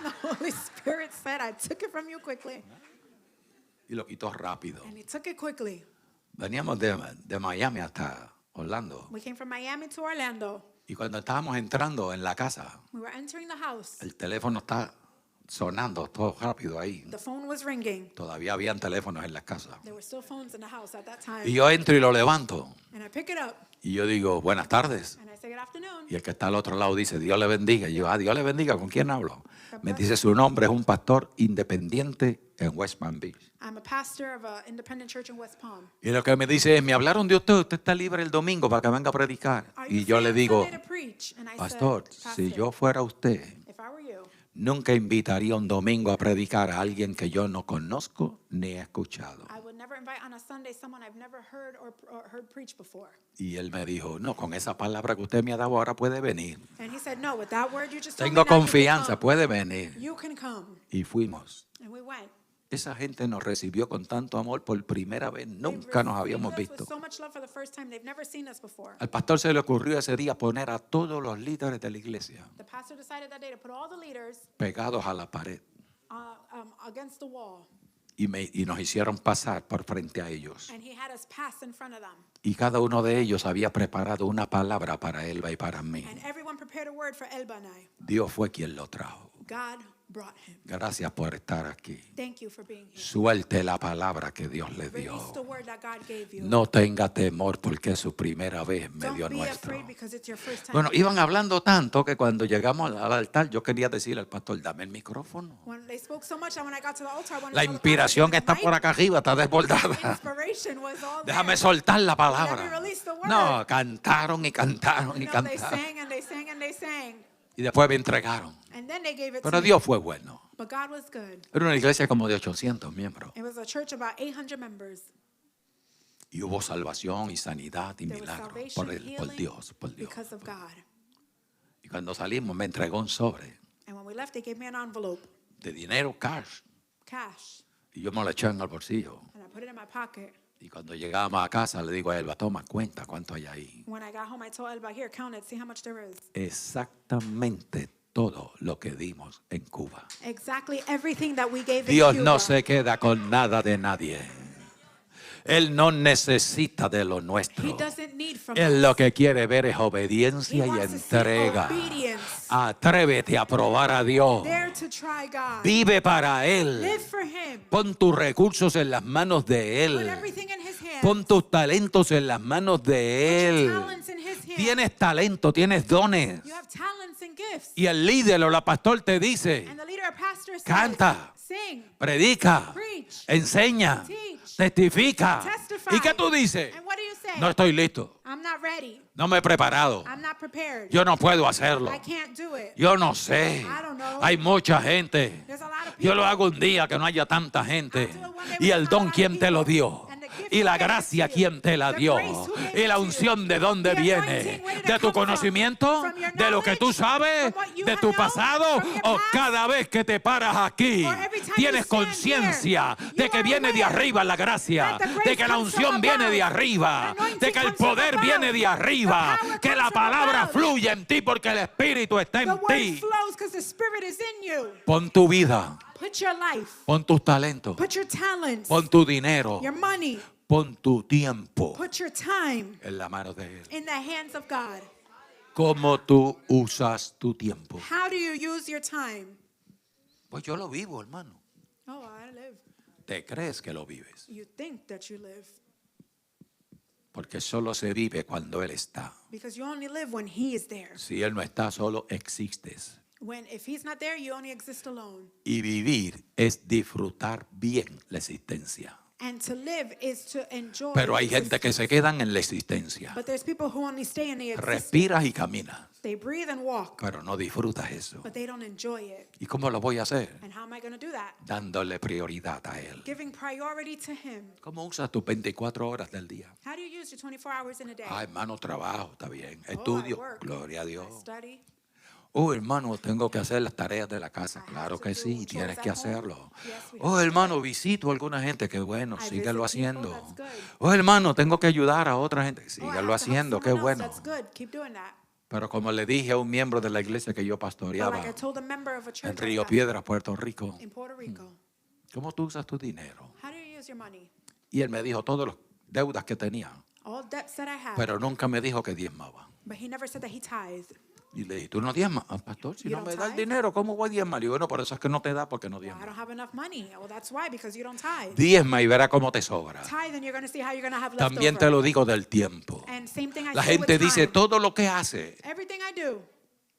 The Holy Spirit said, I took it from you quickly. Y lo quitó rápido. And he took it quickly. Veníamos de Miami hasta Orlando. We came from Miami to Orlando. Y cuando estábamos entrando en la casa, We were entering the house. el teléfono está sonando todo rápido ahí. The phone was ringing. Todavía habían teléfonos en la casa. There were still phones in the house at that time. Y yo entro y lo levanto. And I pick it up. Y yo digo, buenas tardes. And I say, good afternoon. Y el que está al otro lado dice, Dios le bendiga. Y yo, Dios le bendiga, ¿con quién hablo? Me dice, su nombre es un pastor independiente en West Palm Beach. I'm a pastor of an independent church in West Palm. Y lo que me dice es, me hablaron de usted, usted está libre el domingo para que venga a predicar. Are you Y yo free le on digo, Sunday to preach? And I pastor, said, si yo fuera usted, if I were you, nunca invitaría un domingo a predicar a alguien que yo no conozco ni he escuchado. I would never invite on a Sunday someone I've never heard or heard preach before. Y él me dijo, no, con esa palabra que usted me ha dado ahora puede venir. And he said, no, with that word you just told me, Tengo now you can confianza, come. puede venir. You can come. Y fuimos. And we went. Esa gente nos recibió con tanto amor por primera vez. Nunca nos habíamos They received us visto. with so much love for the first time. They've never seen us before. Al pastor se le ocurrió ese día poner a todos los líderes de la iglesia The pastor decided that day to put all the leaders pegados a la pared against the wall. y nos hicieron pasar por frente a ellos. And he had us pass in front of them. Y cada uno de ellos había preparado una palabra para Elba y para mí. And everyone prepared a word for Elba and I. Dios fue quien lo trajo. God brought him. Gracias por estar aquí. Thank you for being here. Suelte la palabra que Dios le dio. Release the word that God gave you. No tenga temor porque es su primera vez en Don't medio be nuestro. afraid because it's your first time. Bueno, iban hablando tanto que cuando llegamos al altar yo quería decirle al pastor, dame el micrófono. When they spoke so much, and when I got to the altar, I wanted La to tell the inspiración pastor, está por acá arriba, está The desbordada. inspiration was all Déjame there. soltar la Let me palabra. release the word. No, cantaron y cantaron y No, they cantaron. sang and they sang and they sang. Y después me entregaron. And then they gave it Pero to me. Dios fue bueno. But God was good. Era una iglesia como de 800 miembros. It was a church of about 800 members. Y hubo salvación y sanidad y There was milagros salvation, por healing Dios, por Dios. because of God. Y cuando salimos me entregó un sobre And when we left, they gave me an envelope, de dinero cash. cash, Y yo me lo eché en el bolsillo. and I put it in my pocket. Y cuando llegábamos a casa le digo a Elba, toma cuenta cuánto hay ahí. When I got home, I told Elba, here, count it, see how much there is. Exactamente todo lo que dimos en Cuba. Exactly everything that we gave in Dios Cuba. no se queda con nada de nadie. Él no necesita de lo He nuestro. doesn't need from Él lo us. que quiere ver es He obediencia y wants to see entrega. obedience. Atrévete a probar a Dios. Dare to try God. Vive para Él. Live for Him. Pon tus recursos en las manos de Put Él. everything in His hands. Pon tus talentos en las manos de Put your Él. talents in His hands. Tienes talento, tienes dones. You have talents and gifts. Y el líder o la pastor te dice, And the leader or pastor says, Canta. sing, predica, preach, enseña, teach, testifica. testify. ¿Y qué tú dices? And what do you say? No estoy listo, I'm not ready. no me he preparado, I'm not prepared. yo no puedo hacerlo, I can't do it. yo no sé, I don't know. hay mucha gente. There's a lot of people. Yo lo hago un día que no haya tanta gente. Y el don, ¿quién te lo dio? Y la gracia, ¿quién te la dio? Y la unción, ¿de dónde viene? ¿De tu conocimiento? ¿De lo que tú sabes? ¿De tu pasado? ¿O cada vez que te paras aquí tienes conciencia de que viene de arriba la gracia? De que la unción viene de arriba. De que el poder viene de arriba. Que la palabra fluye en ti porque el Espíritu está The en word ti. flows because the Spirit is in you. Pon tu vida, Put your life, pon tus talentos, put your talents, pon tu dinero, your money, pon tu tiempo put your time en la mano de Él. in the hands of God. ¿Cómo tú usas tu tiempo? How do you use your time? Pues yo lo vivo, hermano. Oh, I live. ¿Te crees que lo vives? You think that you live Porque solo se vive cuando Él está. because you only live when He is there. Si Él no está, solo existes. If He's not there, you only exist alone. Y vivir es disfrutar bien la existencia. And to live is to enjoy. Pero hay gente que se quedan en la existencia. But there's people who only stay in the existence. Respiras y caminas, They breathe and walk, pero no disfrutas eso. but they don't enjoy it. ¿Y cómo lo voy a hacer? And how am I going to do that? Dándole prioridad a Él. Giving priority to Him. ¿Cómo usas tus 24 horas del día? How do you use your 24 hours in a day? Ah, hermano, trabajo, está bien. I Estudio, work. gloria a I Dios. study. Oh, hermano, tengo que hacer las tareas de la casa. I Claro have to que do sí, chores tienes at que home. hacerlo. Yes, we Oh, have to. hermano, visito a alguna gente. Qué bueno, I síguelo visit people, haciendo. that's good. Oh, hermano, tengo que ayudar a otra gente. Oh, I Síguelo have to help haciendo, qué someone else. bueno. That's good. Keep doing that. Pero como le dije a un miembro de la iglesia que yo But pastoreaba like I told a member of a church en Río I Piedras, Puerto Rico, pastored in Puerto Rico, ¿cómo tú usas tu dinero? how do you use your money? Y él me dijo todas las deudas que tenía, All debts that I have. pero nunca me dijo que diezmaba. But he never said that he tithed. Y le dije, ¿tú no diezmas? Ah, pastor, si You no don't me da el tithe? dinero, ¿cómo voy a diezmar? Y bueno, por eso es que no te da porque no Well, I diezmas. don't have enough money. Well, that's why, because you don't tithe. Diezma y verá cómo te sobra. Tithe and you're going to see how you're going to have También te leftover. lo digo del tiempo. And same thing I La say with gente dice time. todo lo que hace, Everything I do.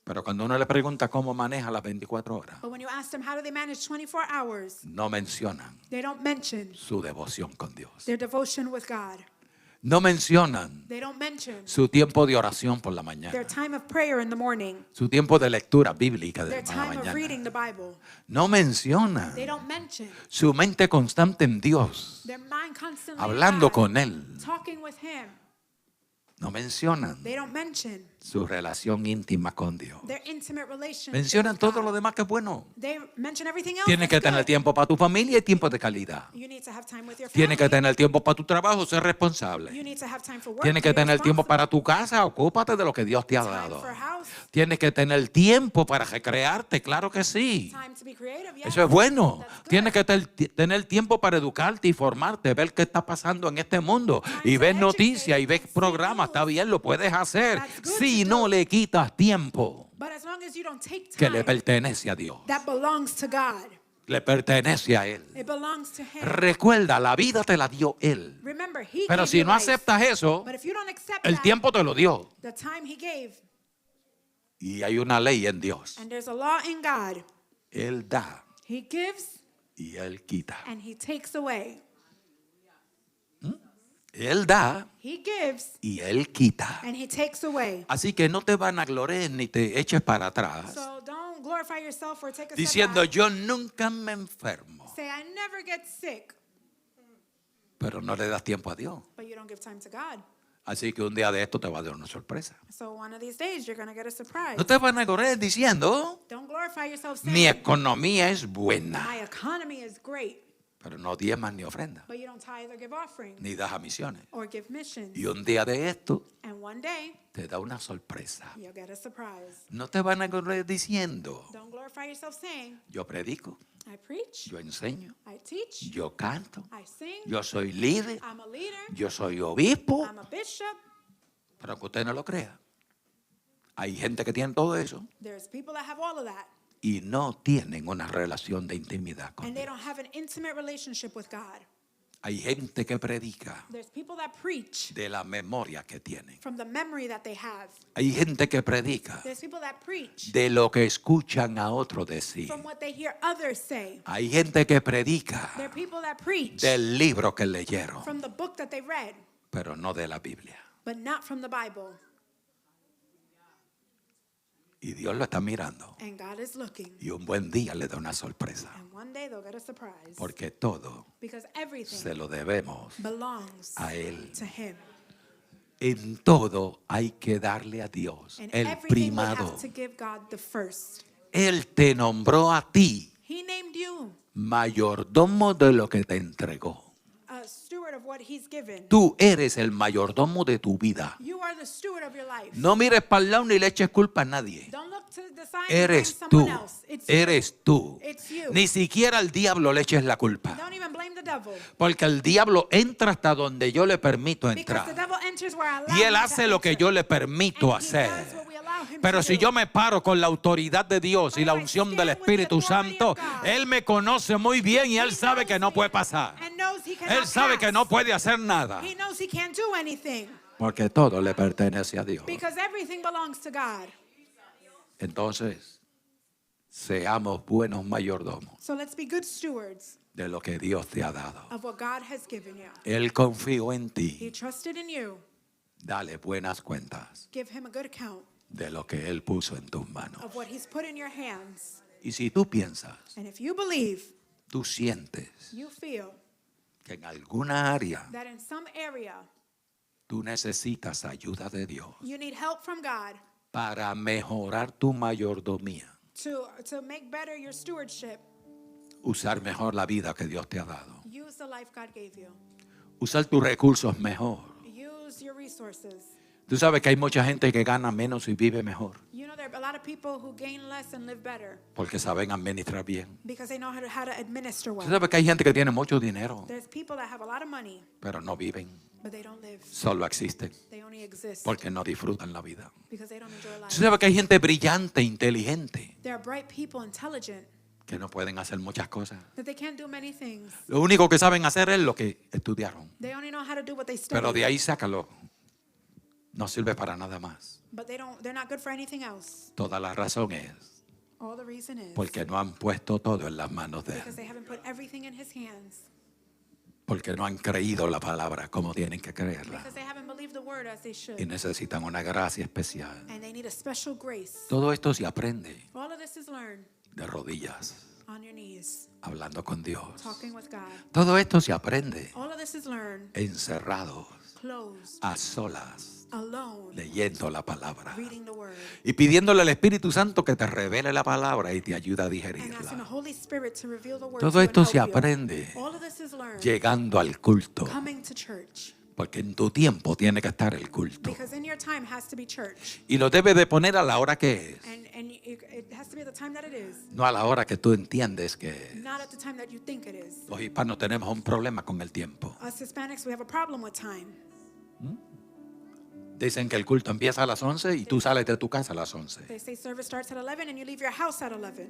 pero cuando uno le pregunta cómo maneja las 24 horas, But when you ask them how do they manage 24 hours, no mencionan they don't mention su devoción con Dios. their devotion with God. No mencionan They don't mention su tiempo de oración por la mañana, their time of prayer in the morning, su tiempo de lectura bíblica de their la time of reading mañana. the Bible. No mencionan They don't mention su mente constante en Dios, their mind constantly hablando in God, con Él. talking with Him. No mencionan They don't mention su relación íntima con Dios. their intimate relationship. Mencionan with todo God. lo demás que es bueno. They mention everything else. Tienes que that's tener good. tiempo para tu familia y tiempo de calidad. You need to have time with your family. Tienes que tener tiempo para tu trabajo, ser You responsable. need to have time for work. Tienes que be tener tiempo responsible. para tu casa, ocúpate de lo que Dios te ha Time dado. for house. Tienes que tener tiempo para recrearte, claro que sí. Time to be creative. Yes. Eso es bueno. That's good. Tienes que tener tiempo para educarte y formarte, ver qué está pasando en este mundo. Y ver noticias y ver programas, está bien, lo puedes hacer. Si no le quitas tiempo But as long as you don't take que le time pertenece a Dios, that belongs to God, le pertenece a Él. it belongs to Him. Recuerda, la vida te la dio Él. Remember, He Pero gave si you no life. aceptas eso, But if you don't accept el that, tiempo te lo dio. the time He gave, Y hay una ley en Dios. and there's a law in God, Él da He gives y Él quita. and He takes away. Él da He gives y Él quita. and He takes away. Así que no te van a gloriar ni te eches para atrás So don't glorify yourself or take a diciendo step back. yo nunca me enfermo, Say, I never get sick, pero no le das tiempo a Dios. but you don't give time to God. Así que un día de esto te va a dar una sorpresa. So one of these days, you're going to get a surprise. No te van a gloriar diciendo Don't glorify yourself mi saying, economía es buena, my economy is great, pero no diezmas ni ofrendas, but you don't tithe or give offering ni das a misiones. or give missions. Y un día de esto And one day, te da una sorpresa. you'll get a surprise. No te van a gloriar diciendo Don't glorify yourself saying, yo predico, I preach. yo enseño, I teach. yo canto, I sing. yo soy líder, I'm a leader. yo soy obispo. I'm a bishop. Pero que usted no lo crea. Hay gente que tiene todo eso There's people that have all of that. y no tienen una relación de intimidad con And they Dios. don't have an intimate relationship with God. Hay gente que predica There's people that preach de la memoria que tienen. from the memory that they have. Hay gente que predica There's people that preach de lo que escuchan a otro decir. from what they hear others say. Hay gente que predica There are people that preach del libro que leyeron, from the book that they read, pero no de la Biblia. but not from the Bible. Y Dios lo está mirando. And God is looking. Y un buen día le da una sorpresa. And one day they'll get a surprise. Porque todo Because everything se lo debemos belongs a Él. to Him. En todo hay que darle a Dios And el everything we primado. have to give God the first. Él te nombró a ti He named you mayordomo de lo que te entregó. a steward of what He's given. Tú eres el mayordomo de tu vida. You are the steward of your life. No mires para el lado ni le eches culpa a nadie. Don't look to the side and Eres blame tú. someone else. It's you. Eres tú. It's you. Ni siquiera al diablo le eches la culpa. Don't even blame the devil. Porque el diablo entra hasta donde yo le permito Because the entrar. devil enters where I allow Y él him hace to lo que enter. yo le permito And he hacer. does what we allow him Pero to si do. yo me paro con la autoridad de Dios y la But if I unción stand del with the Espíritu authority Santo, of God, Él me conoce muy bien y Él He sabe que knows no me puede pasar. and knows he cannot Él sabe que pass. no puede hacer nada. He knows he can't do anything. Porque todo le pertenece a Dios. Because everything belongs to God. Entonces, seamos buenos mayordomos So let's be good stewards de lo que Dios te ha dado. of what God has given you. Él confió en He ti. trusted in you. Dale buenas cuentas Give him a good account de lo que Él puso en tus manos. of what he's put in your hands. Y si tú piensas, And if you believe, tú sientes you feel que en alguna área that in some area tú necesitas ayuda de Dios you need help from God para mejorar tu mayordomía, to make better your stewardship, usar mejor la vida que Dios te ha dado, use the life God gave you. usar tus recursos mejor. Use your resources. Tú sabes que hay mucha gente que gana menos y vive mejor You know, there are a lot of people who gain less and live better porque saben administrar bien. because they know how to administer Tú well. sabes que hay gente que tiene mucho dinero, There's people that have a lot of money, pero no viven, but they don't live. solo existen They only exist porque no disfrutan la vida. because they don't enjoy Tú life. sabes que hay gente brillante, inteligente, There are bright people, intelligent, que no pueden hacer muchas cosas. that they can't do many things. Lo único que saben hacer es lo que estudiaron, They only know how to do what they pero de study, ahí sácalo. No sirve para nada más. but they're not good for anything else. Toda la razón es All the reason is porque no han puesto todo en las manos de because Él. they haven't put everything in his hands, Porque no han creído la palabra como tienen que creerla. because they haven't believed the word as they should, Y necesitan una gracia especial. and they need a special grace. Todo esto se aprende All of this is learned de rodillas, on your knees, hablando con Dios. talking with God. Todo esto se aprende All of this is learned encerrados, closed, a solas, alone, leyendo la palabra. reading the word, Y pidiéndole al Espíritu Santo que te revele la palabra y te ayude a and asking the digerirla. Holy Spirit to reveal the word Todo to you and esto help se you. aprende All of this is learned llegando al culto. coming to church, Porque en tu tiempo tiene que estar el culto. because in your time has to be church, Y lo debes de poner a la hora que es. and it has to be at the time that it is, No a la hora que tú entiendes que es. not at the time that you think it is. Los hispanos tenemos un problema con el tiempo. Us Hispanics, we have a problem with time. Dicen que el culto empieza a las 11 y tú sales de tu casa a las 11. They say service starts at 11 and you leave your house at 11.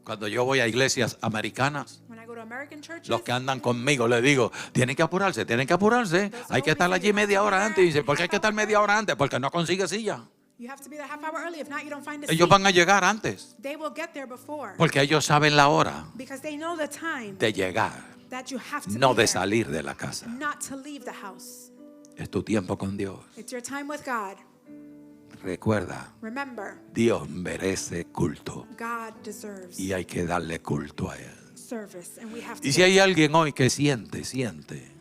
Cuando yo voy a iglesias americanas, When I go to American churches, los que andan conmigo les digo, tienen que apurarse, tienen que apurarse. Hay que estar allí media hora antes. Y dice, ¿por qué hay que estar media hora antes? Porque no consigue silla. you have to be there half hour early. If not, you don't find a Ellos seat. van a llegar antes. They will get there before Porque ellos saben la hora because they know the time de llegar, that you have to no be de there, salir de la casa. not to leave the house. Es tu tiempo con Dios. It's your time with God. Recuerda, Remember, Dios merece culto God deserves y hay que darle culto a Él. service, and we have to. Y si hay alguien hoy que siente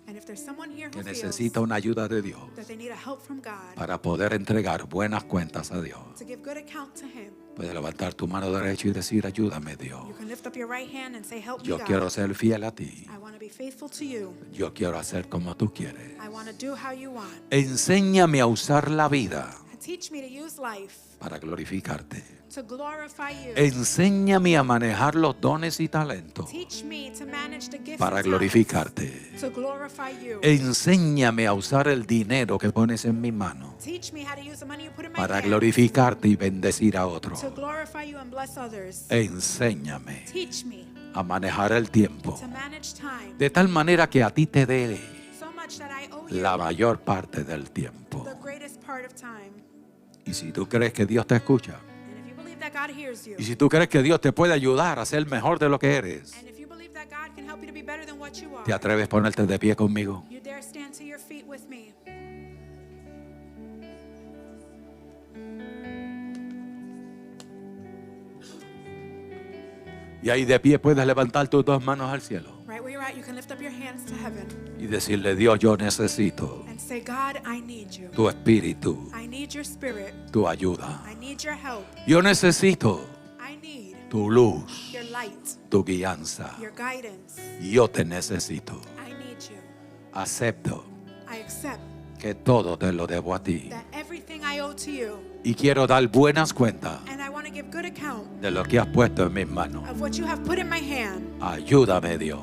And if there's someone here que who feels necesita una ayuda de Dios that they need a help from God para poder entregar buenas cuentas a Dios, to give good account to Him, puede levantar tu mano derecha y decir, ayúdame Dios. you can lift up your right hand and say, "Help me, Yo God. quiero ser fiel a ti. I want to be faithful to you. Yo quiero hacer como tú quieres. I want to do how you want. Enséñame a usar la vida Teach me to use life para glorificarte. to glorify you. Enséñame a manejar los dones y talentos Teach me to manage the gifts para and talents glorificarte. to glorify you. Enséñame a usar el dinero que pones en mis manos Teach me how to use the money you put in my para hands glorificarte y bendecir a otros. to glorify you and bless others. Enséñame Teach me a manejar el tiempo to manage time de tal manera que a ti te dé so much that I owe you la mayor parte del tiempo. the greatest part of time. Y si tú crees que Dios te escucha, And if you believe that God hears you, y si tú crees que Dios te puede ayudar a ser mejor de lo que eres, and if you believe that God can help you to be better than what you ¿te are, atreves a ponerte de pie conmigo? you dare stand to your feet with me. Y ahí de pie puedes levantar tus dos manos al cielo Right where you're at, you can lift up your hands to heaven y decirle: Dios, yo necesito and say, God, I need you. tu espíritu, I need your spirit. tu ayuda. I need your help. Yo necesito I need tu luz, your light, tu guianza. your guidance. Yo te necesito. I need you. Acepto I accept que todo te lo debo a ti. that everything I owe to you, Y quiero dar buenas cuentas and I want to give good account de lo que has puesto en mis manos. of what you have put in my hand. Ayúdame, Dios,